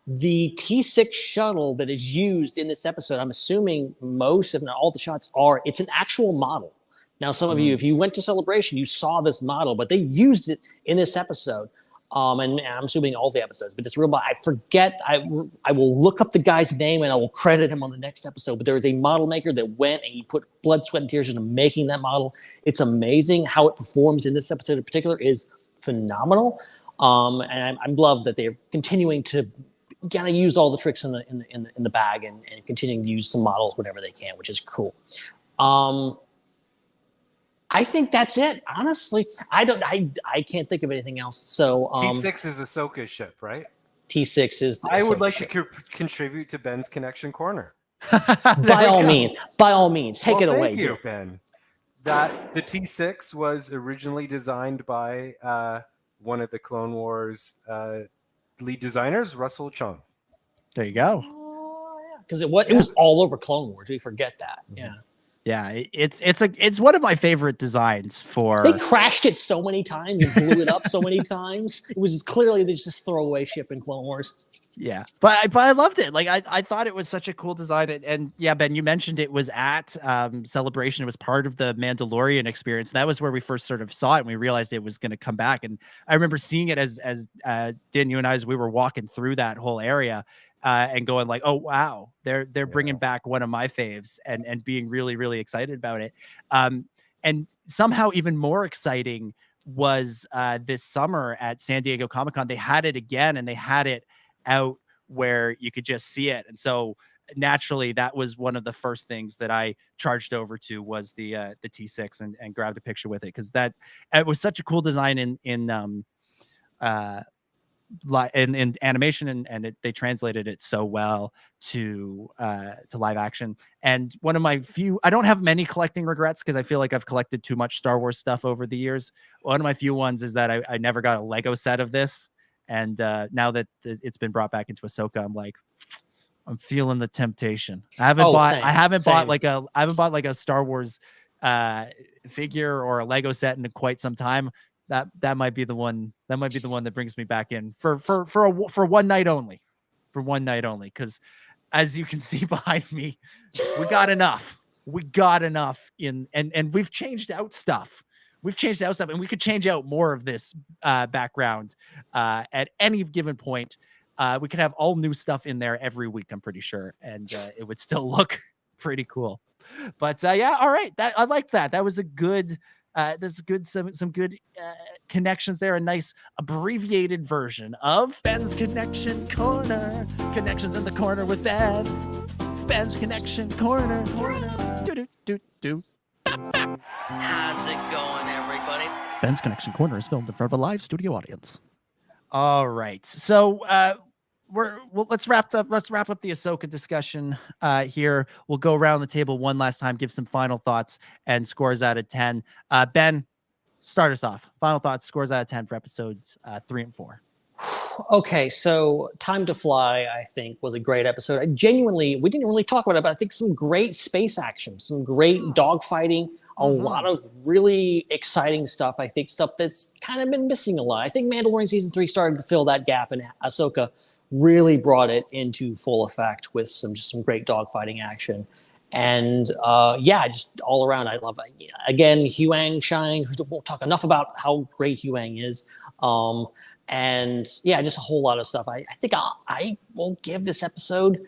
The T6 shuttle that is used in this episode, I'm assuming most, if not all the shots it's an actual model. Now, some of you, if you went to Celebration, you saw this model, but they used it in this episode. And I'm assuming all the episodes, but it's real. I forget. I will look up the guy's name and I will credit him on the next episode. But there is a model maker that went and he put blood, sweat, and tears into making that model. It's amazing how it performs in this episode in particular is phenomenal. And I love that they're continuing to kind of use all the tricks in the bag and continuing to use some models whenever they can, which is cool. I think that's it. Honestly, I can't think of anything else. So T6 is Ahsoka's ship, right? T6 is. I would like to contribute to Ben's Connection Corner. By all means, take it away. Thank you, Ben. That the T6 was originally designed by one of the Clone Wars lead designers, Russell Chung. There you go. Because it was all over Clone Wars. We forget that. Yeah. Yeah, it's one of my favorite designs for. They crashed it so many times and blew it up so many times. It was clearly just throwaway ship in Clone Wars. Yeah, but I loved it. Like I thought it was such a cool design. And yeah, Ben, you mentioned it was at Celebration. It was part of the Mandalorian experience. That was where we first sort of saw it and we realized it was going to come back. And I remember seeing it as Dan, you and I, as we were walking through that whole area. And going like, oh wow, they're bringing back one of my faves, and being really really excited about it. And somehow even more exciting was this summer at San Diego Comic-Con. They had it again, and they had it out where you could just see it. And so naturally, that was one of the first things that I charged over to was the T6 and grabbed a picture with it, because it was such a cool design in animation, and they translated it so well to live action. And one of my few, I don't have many collecting regrets because I feel like I've collected too much Star Wars stuff over the years. One of my few ones is that I never got a Lego set of this, and now that it's been brought back into Ahsoka, I'm like, I'm feeling the temptation. I haven't bought like a Star Wars figure or a Lego set in quite some time. That might be the one. That might be the one that brings me back in for one night only, because as you can see behind me, we got enough. And we've changed out stuff. And we could change out more of this background at any given point. We could have all new stuff in there every week, I'm pretty sure, and it would still look pretty cool. But yeah, all right. That I like that. That was a good. There's good some good connections there. A nice abbreviated version of Ben's Connection Corner. Connections in the corner with Ben. It's Ben's Connection Corner. Do. How's it going, everybody? Ben's Connection Corner is filmed in front of a live studio audience. All right, so let's wrap up the Ahsoka discussion here. We'll go around the table one last time, give some final thoughts and scores out of 10. Ben, start us off. Final thoughts, scores out of 10 for episodes 3 and 4. Okay, so Time to Fly, I think, was a great episode. We didn't really talk about it, but I think some great space action, some great dogfighting, a lot of really exciting stuff. I think stuff that's kind of been missing a lot. I think Mandalorian Season 3 started to fill that gap, and Ahsoka really brought it into full effect with some great dogfighting action. And just all around, I love it. Again, Huyang shines. We won't talk enough about how great Huyang is. And yeah, just a whole lot of stuff. I think I will give this episode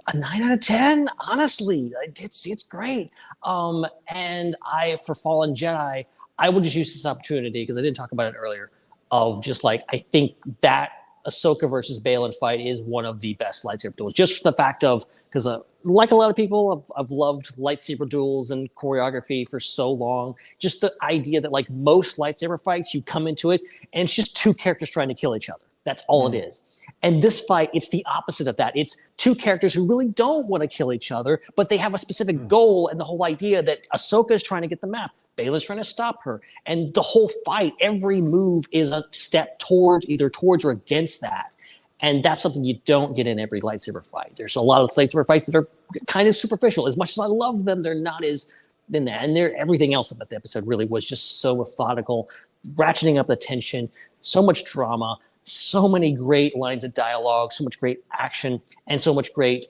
a 9 out of 10. Honestly, it's great. And for Fallen Jedi, I would just use this opportunity, because I didn't talk about it earlier, of just like, I think that Ahsoka versus Baylan fight is one of the best lightsaber duels. Just for the fact of, because like a lot of people, I've loved lightsaber duels and choreography for so long. Just the idea that like most lightsaber fights, you come into it and it's just two characters trying to kill each other. That's all it is. And this fight, it's the opposite of that. It's two characters who really don't want to kill each other, but they have a specific goal, and the whole idea that Ahsoka is trying to get the map. Baylan's trying to stop her. And the whole fight, every move is a step either towards or against that. And that's something you don't get in every lightsaber fight. There's a lot of lightsaber fights that are kind of superficial. As much as I love them, they're not as than that. And everything else about the episode really was just so methodical, ratcheting up the tension, so much drama, so many great lines of dialogue, so much great action, and so much great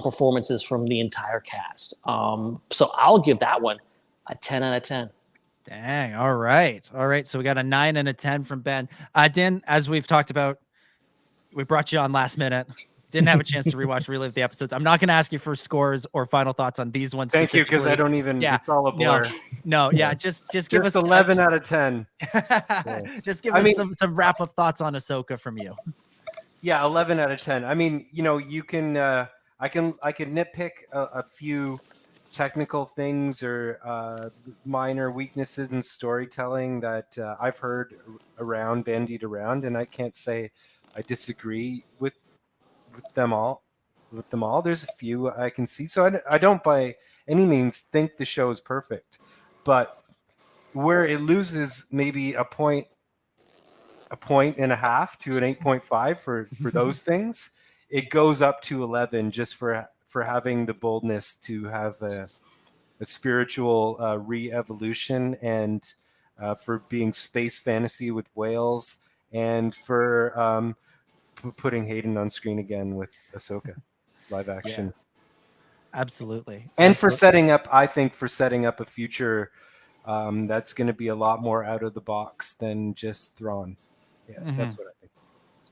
performances from the entire cast. So I'll give that one a 10 out of 10. Dang. All right. So we got a 9 and a 10 from Ben. Din, as we've talked about, we brought you on last minute. Didn't have a chance to relive the episodes. I'm not going to ask you for scores or final thoughts on these ones. Thank you, because I don't even. Yeah. It's all a blur. No. Just give us 11 out of 10. Just give us some wrap up thoughts on Ahsoka from you. Yeah, 11 out of 10. I mean, you can. I can nitpick a few technical things or minor weaknesses in storytelling that I've heard bandied around, and I can't say I disagree with them all. There's a few I can see, so I don't by any means think the show is perfect, but where it loses maybe a point and a half to an 8.5 for those things, it goes up to 11 just for having the boldness to have a spiritual re-evolution, and for being space fantasy with whales, and for putting Hayden on screen again with Ahsoka live action. Yeah. Absolutely. And for setting up a future that's going to be a lot more out of the box than just Thrawn. Yeah, that's what I think.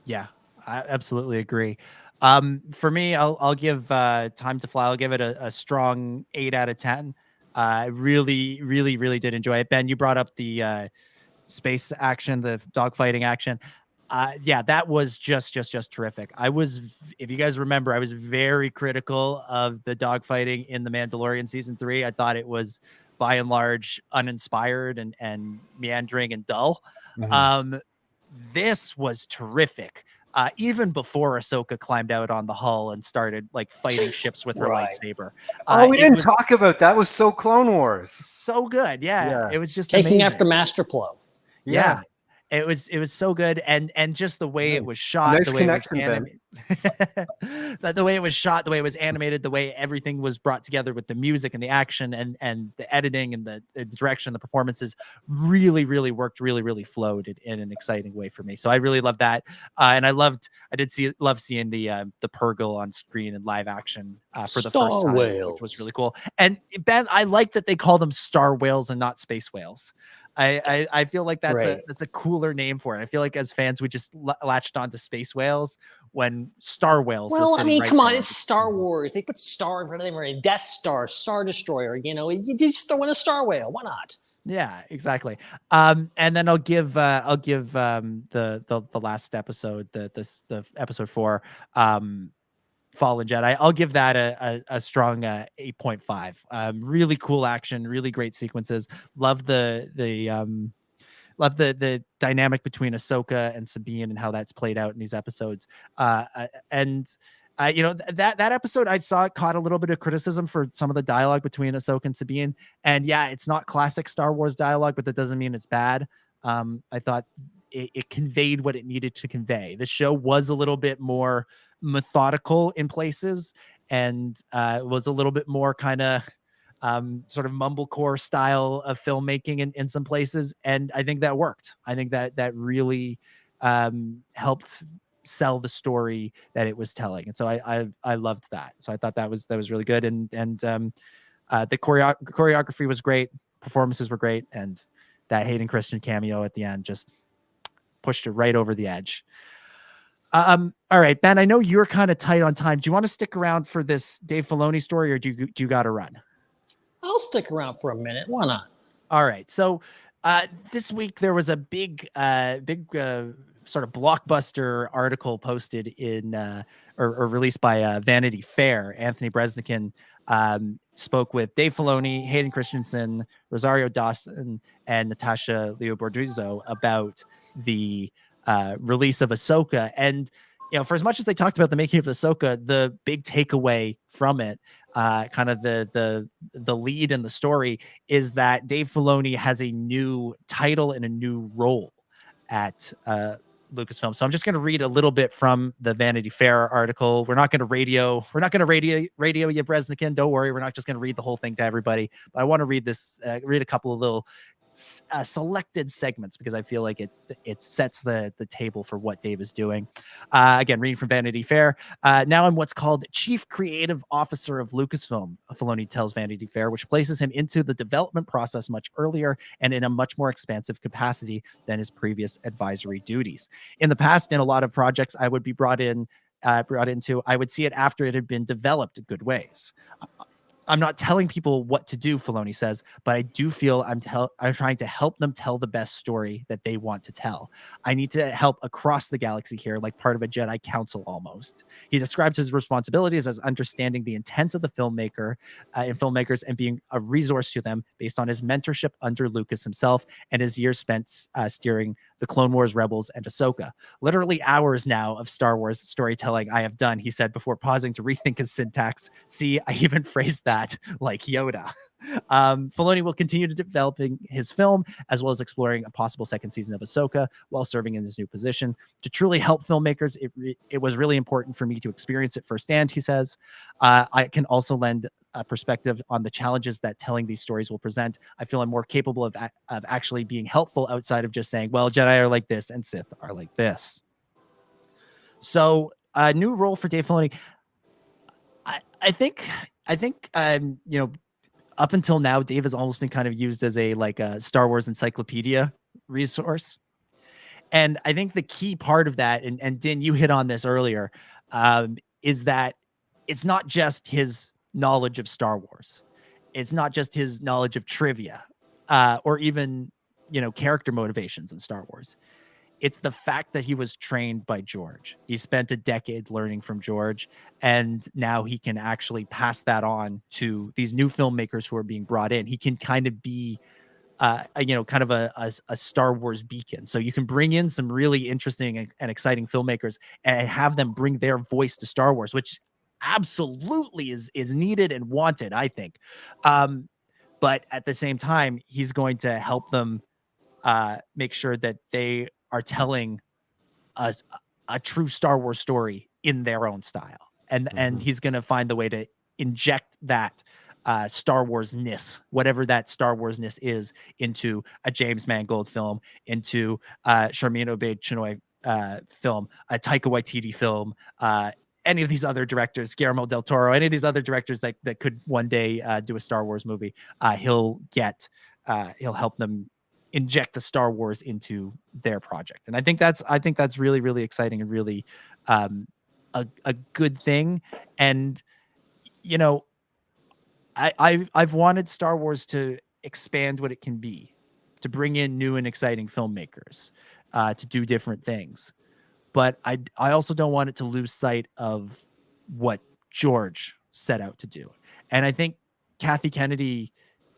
Yeah, I absolutely agree. For me, I'll give Time to Fly. I'll give it a strong 8 out of 10. I really, really, really did enjoy it. Ben, you brought up the space action, the dogfighting action. That was just terrific. If you guys remember, I was very critical of the dogfighting in The Mandalorian Season 3. I thought it was by and large uninspired and meandering and dull. This was terrific. Even before Ahsoka climbed out on the hull and started like fighting ships with her lightsaber. We didn't talk about that. It was so Clone Wars. So good. Yeah. It was just taking amazing. after Master Plo. Yeah. It was so good, and just the way it was shot, nice the way connection, it was the way it was shot, the way it was animated, the way everything was brought together with the music and the action and the editing and the direction, the performances really, really worked, really, really flowed in an exciting way for me. So I really loved that, and I love seeing the Purrgil on screen in live action for the first time, which was really cool. And Ben, I like that they call them star whales and not space whales. I feel like that's a cooler name for it. I feel like as fans, we just latched on to space whales when Star Whales. was Well, I sitting mean, right come on, there. it's Star Wars. They put Star in front of them, or a Death Star, Star Destroyer. You just throw in a Star Whale. Why not? Yeah, exactly. And then I'll give the last episode, the episode 4, Fallen Jedi. I'll give that a strong 8.5. Really cool action, really great sequences. Love the dynamic between Ahsoka and Sabine and how that's played out in these episodes. That episode I saw caught a little bit of criticism for some of the dialogue between Ahsoka and Sabine. And yeah, it's not classic Star Wars dialogue, but that doesn't mean it's bad. I thought it conveyed what it needed to convey. The show was a little bit more methodical in places and was a little bit more kind of sort of mumblecore style of filmmaking in some places. And I think that worked. I think that really helped sell the story that it was telling. And so I loved that. So I thought that was really good. And the choreography was great. Performances were great. And that Hayden Christensen cameo at the end just pushed it right over the edge. All right, Ben, I know you're kind of tight on time. Do you want to stick around for this Dave Filoni story, or do you got to run? I'll stick around for a minute. Why not? All right. So this week there was a big sort of blockbuster article posted in or released by Vanity Fair. Anthony Bresnikan spoke with Dave Filoni, Hayden Christensen, Rosario Dawson, and Natasha Liu Borduzzo about the release of Ahsoka. And for as much as they talked about the making of Ahsoka, the big takeaway from it, kind of the lead in the story, is that Dave Filoni has a new title and a new role at Lucasfilm. So I'm just going to read a little bit from the Vanity Fair article. We're not going to radio you, Bresnikan. Don't worry. We're not just going to read the whole thing to everybody, but I want to read a couple of little selected segments because I feel like it sets the table for what Dave is doing. Again, reading from Vanity Fair. Now I'm what's called Chief Creative Officer of Lucasfilm, Filoni tells Vanity Fair, which places him into the development process much earlier and in a much more expansive capacity than his previous advisory duties. In the past, in a lot of projects I would be brought into, I would see it after it had been developed good ways. I'm not telling people what to do, Filoni says, but I do feel I'm trying to help them tell the best story that they want to tell. I need to help across the galaxy here, like part of a Jedi council almost. He describes his responsibilities as understanding the intent of the filmmakers and being a resource to them based on his mentorship under Lucas himself and his years spent steering the Clone Wars, Rebels, and Ahsoka. Literally hours now of Star Wars storytelling I have done, he said before pausing to rethink his syntax. See, I even phrased that like Yoda. Filoni will continue to developing his film as well as exploring a possible second season of Ahsoka while serving in his new position. To truly help filmmakers, it was really important for me to experience it firsthand, he says. I can also lend a perspective on the challenges that telling these stories will present. I feel I'm more capable of actually being helpful outside of just saying, well, Jedi are like this and Sith are like this. So a new role for Dave Filoni. I think up until now, Dave has almost been kind of used as a Star Wars encyclopedia resource. And I think the key part of that, and Din, you hit on this earlier, is that it's not just his knowledge of Star Wars. It's not just his knowledge of trivia or even, character motivations in Star Wars. It's the fact that he was trained by George. He spent a decade learning from George, and now he can actually pass that on to these new filmmakers who are being brought in. He can kind of be, kind of a Star Wars beacon. So you can bring in some really interesting and exciting filmmakers and have them bring their voice to Star Wars, which absolutely is needed and wanted, I think. But at the same time, he's going to help them make sure that they are telling a true Star Wars story in their own style. And he's going to find the way to inject that Star Wars-ness, whatever that Star Wars-ness is, into a James Mangold film, into Sharmeen Obaid-Chinoy film, a Taika Waititi film, any of these other directors, Guillermo del Toro, any of these other directors that could one day do a Star Wars movie, he'll help them inject the Star Wars into their project. And I think that's really, really exciting and really a good thing. And you know, I've wanted Star Wars to expand what it can be, to bring in new and exciting filmmakers, to do different things. But I also don't want it to lose sight of what George set out to do. And I think Kathy Kennedy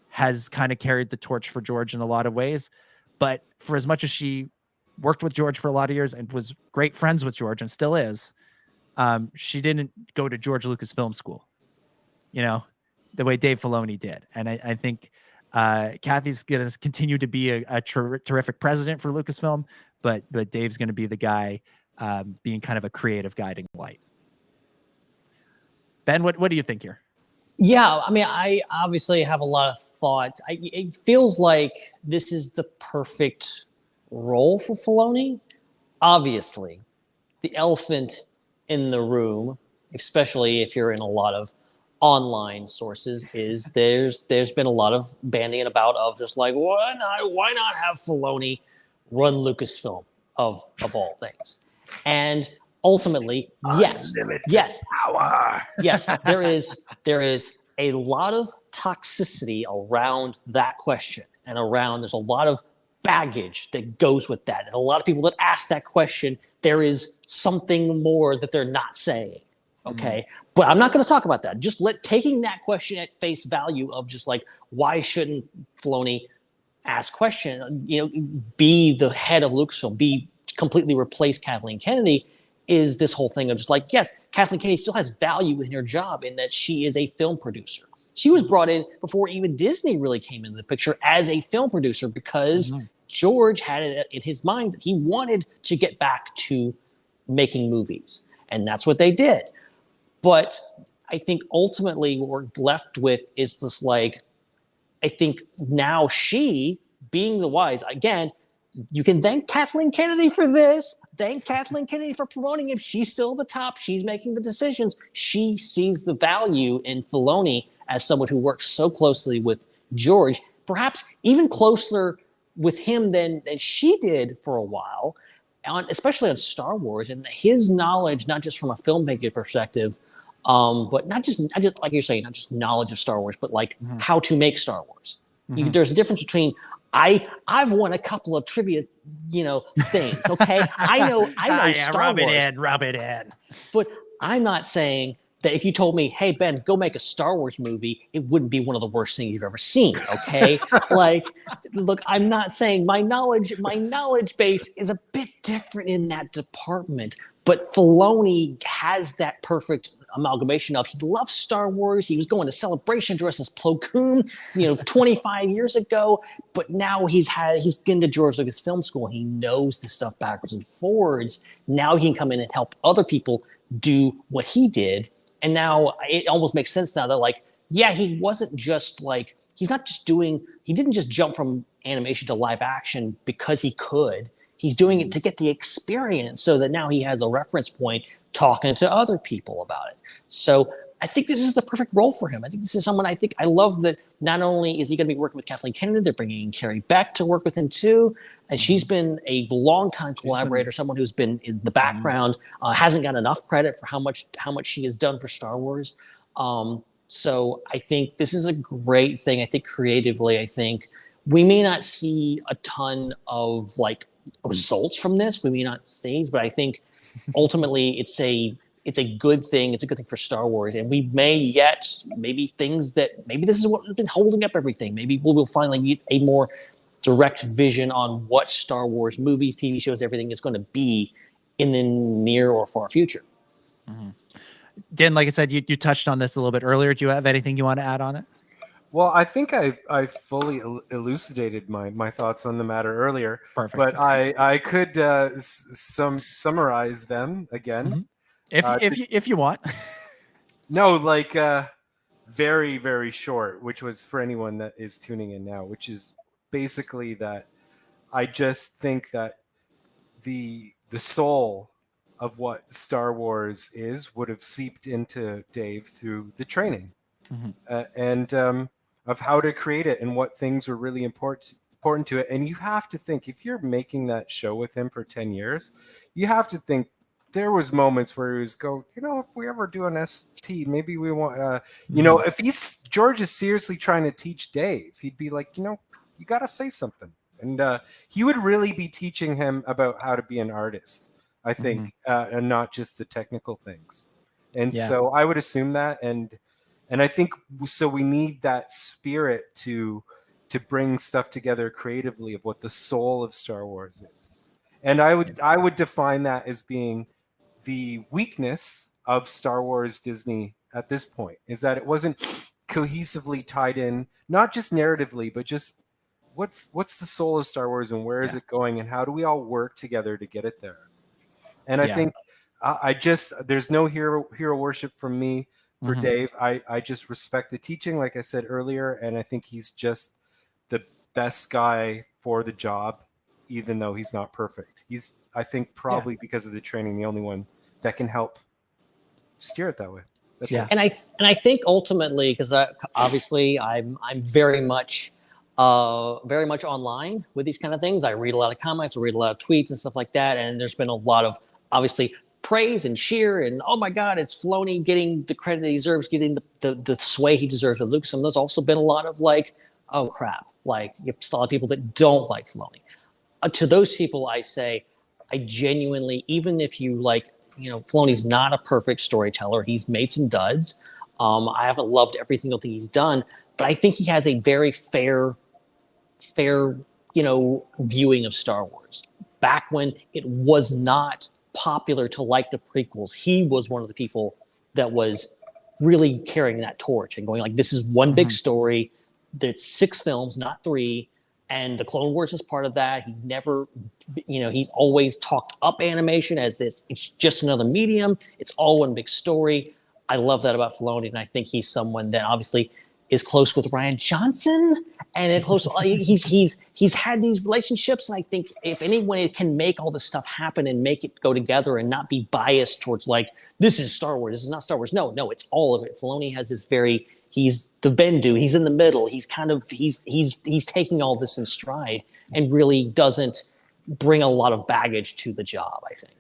has kind of carried the torch for George in a lot of ways. But for as much as she worked with George for a lot of years and was great friends with George and still is, she didn't go to George Lucasfilm School, you know, the way Dave Filoni did. And I think Kathy's going to continue to be a terrific president for Lucasfilm, but Dave's going to be the guy being kind of a creative guiding light. Ben, what do you think here? Yeah, I mean, I obviously have a lot of thoughts. It feels like this is the perfect role for Filoni. Obviously, the elephant in the room, especially if you're in a lot of online sources, is there's been a lot of banding about of just like, why not have Filoni run Lucasfilm of all things? And ultimately, yes, power. yes, there is a lot of toxicity around that question, and there's a lot of baggage that goes with that, and a lot of people that ask that question, there is something more that they're not saying. Okay, but I'm not going to talk about that. Just taking that question at face value of just like, why shouldn't Filoni ask question? You know, be the head of Lucasfilm, completely replace Kathleen Kennedy. Is this whole thing of just like, yes, Kathleen Kennedy still has value in her job in that she is a film producer. She was brought in before even Disney really came into the picture as a film producer because George had it in his mind that he wanted to get back to making movies. And that's what they did. But I think ultimately what we're left with is this like, I think now she, being the wise, again, you can thank Kathleen Kennedy for this. Thank Kathleen Kennedy for promoting him. She's still the top. She's making the decisions. She sees the value in Filoni as someone who works so closely with George, perhaps even closer with him than she did for a while, especially on Star Wars, and his knowledge, not just from a filmmaking perspective, but not just like you're saying, not just knowledge of Star Wars, but like how to make Star Wars. There's a difference between I've won a couple of trivia, things. Okay, I know Star Wars. Rub it in. But I'm not saying that if you told me, hey Ben, go make a Star Wars movie, it wouldn't be one of the worst things you've ever seen. Okay, like, look, I'm not saying my knowledge base is a bit different in that department, but Filoni has that perfect amalgamation of, he loves Star Wars. He was going to Celebration dressed as Plo Koon, 25 years ago, but now he's been to George Lucas Film School. He knows the stuff backwards and forwards. Now he can come in and help other people do what he did. And now it almost makes sense now that, like, yeah, he wasn't just like, he didn't just jump from animation to live action because he could. He's doing it to get the experience so that now he has a reference point talking to other people about it. So I think this is the perfect role for him. I think this is someone, I love that not only is he going to be working with Kathleen Kennedy, they're bringing in Carrie Beck to work with him too. And she's been a longtime collaborator, someone who's been in the background, hasn't got enough credit for how much she has done for Star Wars. So I think this is a great thing. I think creatively, we may not see a ton of like results from this. We may not see, but I think ultimately it's a good thing. It's a good thing for Star Wars, and we may maybe this is what has been holding up everything. Maybe we'll finally get a more direct vision on what Star Wars movies, TV shows, everything is going to be in the near or far future. Dan, like I said, you touched on this a little bit earlier. Do you have anything you want to add on it? Well, I think I fully elucidated my thoughts on the matter earlier. Perfect. But I could summarize them again. If you want. No, like very, very short, which was for anyone that is tuning in now, which is basically that I just think that the soul of what Star Wars would have seeped into Dave through the training. And of how to create it and what things were really important to it. And you have to think, if you're making that show with him for 10 years, you have to think there was moments where he was if we ever do an ST, maybe we want, if George is seriously trying to teach Dave, he'd be like, you got to say something. And he would really be teaching him about how to be an artist, I think, and not just the technical things. And so I would assume that. And I think so we need that spirit to bring stuff together creatively of what the soul of Star Wars is. And I would define that as being the weakness of Star Wars Disney at this point, is that it wasn't cohesively tied in, not just narratively, but just what's the soul of Star Wars and where is it going and how do we all work together to get it there? And I think there's no hero worship from me for Dave. I just respect the teaching, like I said earlier, and I think he's just the best guy for the job, even though he's not perfect. He's, I think, probably because of the training, the only one that can help steer it that way. That's it. And I think ultimately, because obviously I'm very much online with these kind of things. I read a lot of comments, I read a lot of tweets and stuff like that, and there's been a lot of obviously praise and cheer and oh my God, it's Filoni getting the credit he deserves, getting the sway he deserves with Lucasfilm. There's also been a lot of like, oh crap, like you have a lot of people that don't like Filoni. To those people, I say, I genuinely, even if you like, Filoni's not a perfect storyteller. He's made some duds. I haven't loved everything that he's done, but I think he has a very fair, viewing of Star Wars. Back when it was not popular to like the prequels, he was one of the people that was really carrying that torch and going like, this is one big story. There's 6 films, not 3. And the Clone Wars is part of that. He never, he's always talked up animation as this, it's just another medium. It's all one big story. I love that about Filoni. And I think he's someone that obviously is close with Rian Johnson. And he's had these relationships. And I think if anyone can make all this stuff happen and make it go together and not be biased towards like, this is Star Wars, this is not Star Wars. No, it's all of it. Filoni has this he's the Bendu. He's in the middle. He's kind of he's taking all this in stride and really doesn't bring a lot of baggage to the job, I think.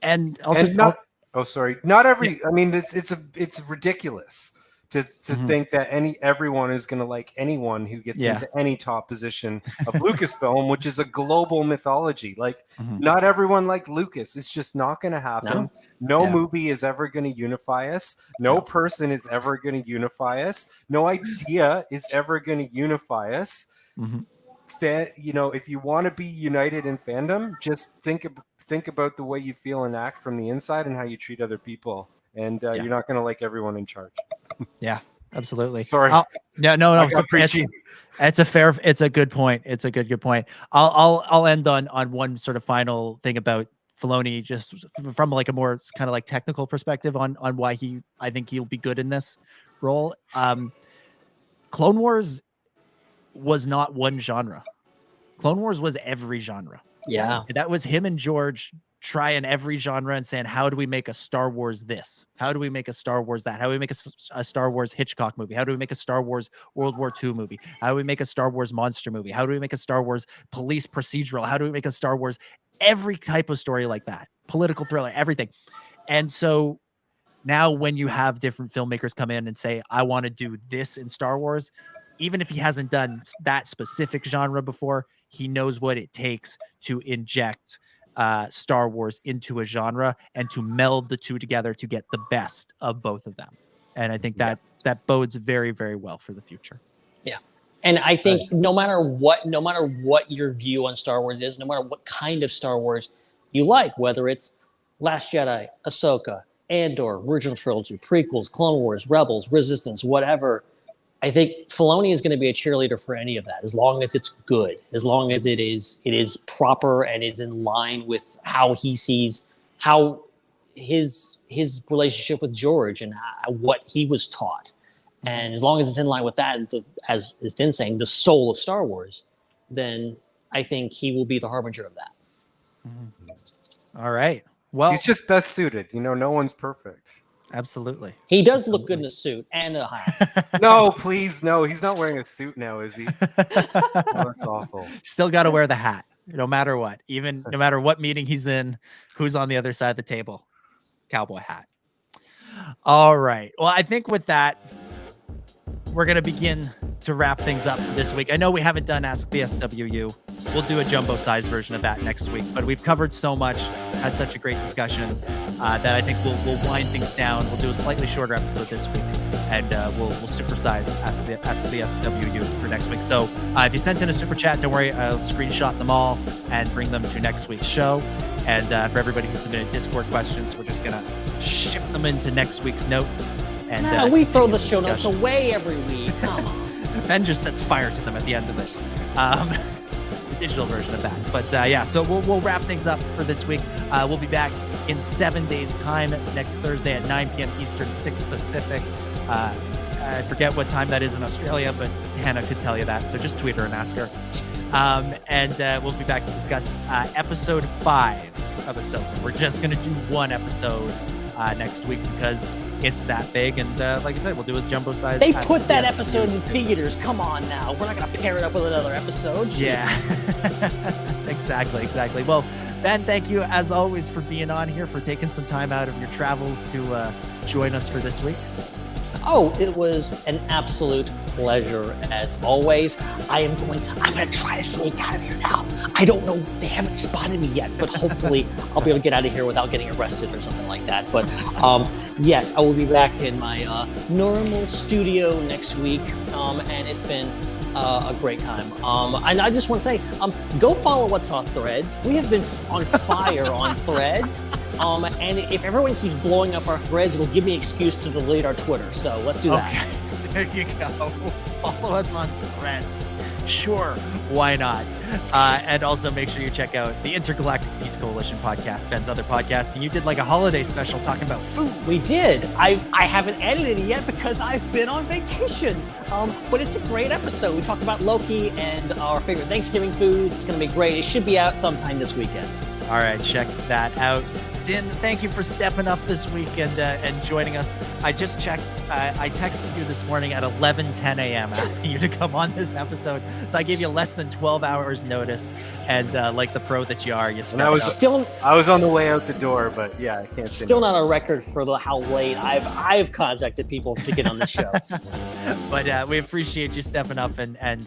And not every. I mean, it's ridiculous to think that everyone is going to like anyone who gets into any top position of Lucasfilm, which is a global mythology. Like not everyone like Lucas. It's just not going to happen. No movie is ever going to unify us. No person is ever going to unify us. No idea is ever going to unify us. If you want to be united in fandom, just think about the way you feel and act from the inside and how you treat other people. And you're not going to like everyone in charge. Yeah, absolutely. Sorry. No. It's a good point. It's a good point. I'll end on one sort of final thing about Filoni, just from like a more kind of like technical perspective on why I think he'll be good in this role. Clone Wars was not one genre. Clone Wars was every genre. Yeah. That was him and George trying every genre and saying, how do we make a Star Wars this? How do we make a Star Wars that? How do we make a Star Wars Hitchcock movie? How do we make a Star Wars World War II movie? How do we make a Star Wars monster movie? How do we make a Star Wars police procedural? How do we make a Star Wars, every type of story like that, political thriller, everything. And so now when you have different filmmakers come in and say, I want to do this in Star Wars, even if he hasn't done that specific genre before, he knows what it takes to inject Star Wars into a genre and to meld the two together to get the best of both of them. And I think that bodes very, very well for the future. Yeah. And I think no matter what your view on Star Wars is, no matter what kind of Star Wars you like, whether it's Last Jedi, Ahsoka, Andor, original trilogy, prequels, Clone Wars, Rebels, Resistance, whatever, I think Filoni is going to be a cheerleader for any of that, as long as it's good, as long as it is proper and is in line with how he sees how his relationship with George and what he was taught. And as long as it's in line with that, as Din's saying, the soul of Star Wars, then I think he will be the harbinger of that. All right. Well, he's just best suited. No one's perfect. Absolutely. He does look good in a suit and a hat. No, please, no. He's not wearing a suit now, is he? Oh, that's awful. Still got to wear the hat. No matter what, even no matter what meeting he's in, who's on the other side of the table, cowboy hat. All right. Well, I think with that, we're going to begin to wrap things up for this week. I know we haven't done Ask the SWU. We'll do a jumbo-sized version of that next week, but we've covered so much, had such a great discussion that I think we'll wind things down. We'll do a slightly shorter episode this week, and we'll supersize Ask the SWU for next week. So if you sent in a super chat, don't worry, I'll screenshot them all and bring them to next week's show. And for everybody who submitted Discord questions, we're just going to ship them into next week's notes. And we throw the show notes away every week. Come on. Ben just sets fire to them at the end of it. The digital version of that. But yeah, so we'll wrap things up for this week. We'll be back in 7 days' time next Thursday at 9 p.m. Eastern, 6 Pacific. I forget what time that is in Australia, but Hannah could tell you that. So just tweet her and ask her. And we'll be back to discuss episode 5 of Ahsoka. We're just going to do one episode next week because it's that big, and like I said, we'll do a jumbo size. They put that episode in theaters. Come on now, we're not gonna pair it up with another episode. Jeez. Yeah, exactly. Well, Ben, thank you as always for being on here, for taking some time out of your travels to join us for this week. Oh, it was an absolute pleasure as always. I'm gonna try to sneak out of here now. I don't know, they haven't spotted me yet, but hopefully I'll be able to get out of here without getting arrested or something like that. But yes, I will be back in my normal studio next week, and it's been a great time. And I just want to say, go follow us on Threads. We have been on fire on Threads. And if everyone keeps blowing up our Threads, it'll give me an excuse to delete our Twitter. So let's do that. There you go. Follow us on Threads. Sure, why not? And also make sure you check out the Intergalactic Peace Coalition podcast, Ben's other podcast. And you did like a holiday special talking about food. We did. I haven't edited it yet because I've been on vacation. But it's a great episode. We talked about Loki and our favorite Thanksgiving foods. It's going to be great. It should be out sometime this weekend. All right, check that out. Din, thank you for stepping up this week and joining us. I just checked. I texted you this morning at 11:10 a.m. asking you to come on this episode. So I gave you less than 12 hours notice, and like the pro that you are, you stepped up. I was on the way out the door, but yeah, I can't say still not a record for how late I've contacted people to get on the show. But we appreciate you stepping up and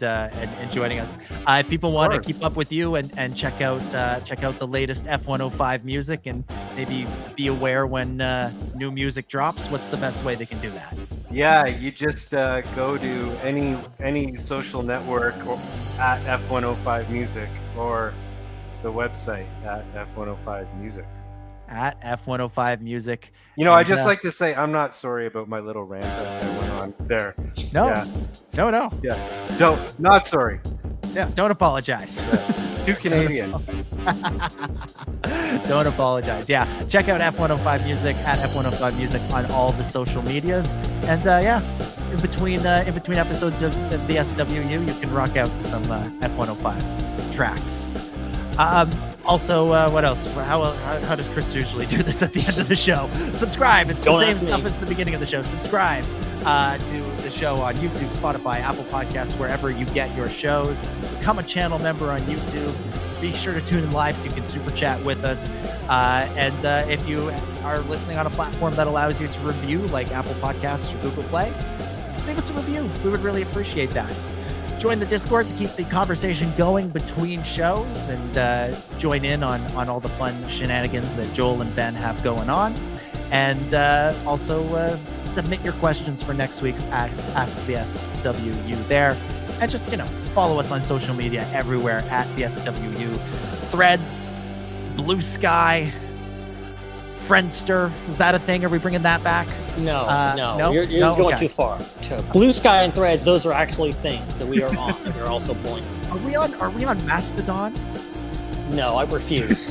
joining us. If people want to keep up with you and check out the latest F105 music and maybe be aware when new music drops, what's the best way they can do that? Yeah, you just go to any social network or at F105 Music, or the website at F105 Music. At F105 Music. You know, I just like to say I'm not sorry about my little rant that I went on there. No. Yeah. No. Yeah. Not sorry. Yeah. Don't apologize. Too Canadian. Don't apologize. Yeah. Check out F105 Music at F105 Music on all the social medias. And in between episodes of the SWU, you can rock out to some F105 tracks. Also, what else? How does Chris usually do this at the end of the show? Subscribe. It's the same stuff as the beginning of the show. Subscribe to the show on YouTube, Spotify, Apple Podcasts, wherever you get your shows. Become a channel member on YouTube. Be sure to tune in live so you can super chat with us. And if you are listening on a platform that allows you to review, like Apple Podcasts or Google Play, leave us a review. We would really appreciate that. Join the Discord to keep the conversation going between shows, and join in on all the fun shenanigans that Joel and Ben have going on. And also submit your questions for next week's Ask the SWU there. And just, follow us on social media everywhere at the SWU. Threads, Blue Sky, Friendster. Is that a thing? Are we bringing that back? No. You're going too far. Blue Sky and Threads, those are actually things that we are on. We're also pointing. Are we on Mastodon? No, I refuse.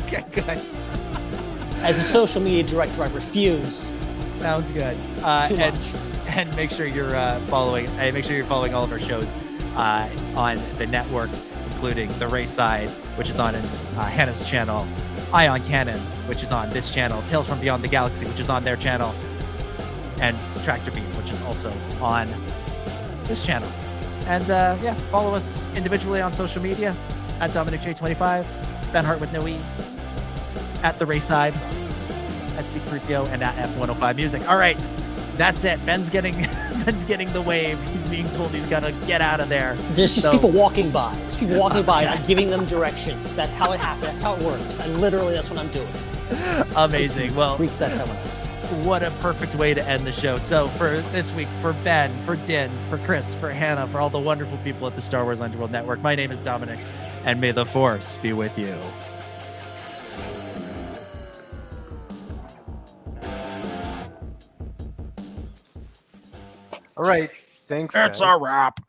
Okay, good. As a social media director, I refuse. Sounds good. It's too much. And make sure you're following. Make sure you're following all of our shows on the network, including the Raeside, which is on Hannah's channel, Ion Cannon, which is on this channel, Tales from Beyond the Galaxy, which is on their channel, and Tractor Beam, which is also on this channel. And follow us individually on social media. at Dominic J25, Ben Hart with no E, at the Raeside, at C3PO, and at F105 Music. All right, that's it. Ben's getting the wave. He's being told he's gonna get out of there. There's just people walking by. There's people walking by. I'm giving them directions. That's how it happens. That's how it works. And literally, that's what I'm doing. Amazing. Well, reach that time. What a perfect way to end the show. So for this week, for Ben, for Din, for Chris, for Hannah, for all the wonderful people at the Star Wars Underworld Network, my name is Dominic, and may the Force be with you. All right. Thanks. It's guys. a wrap.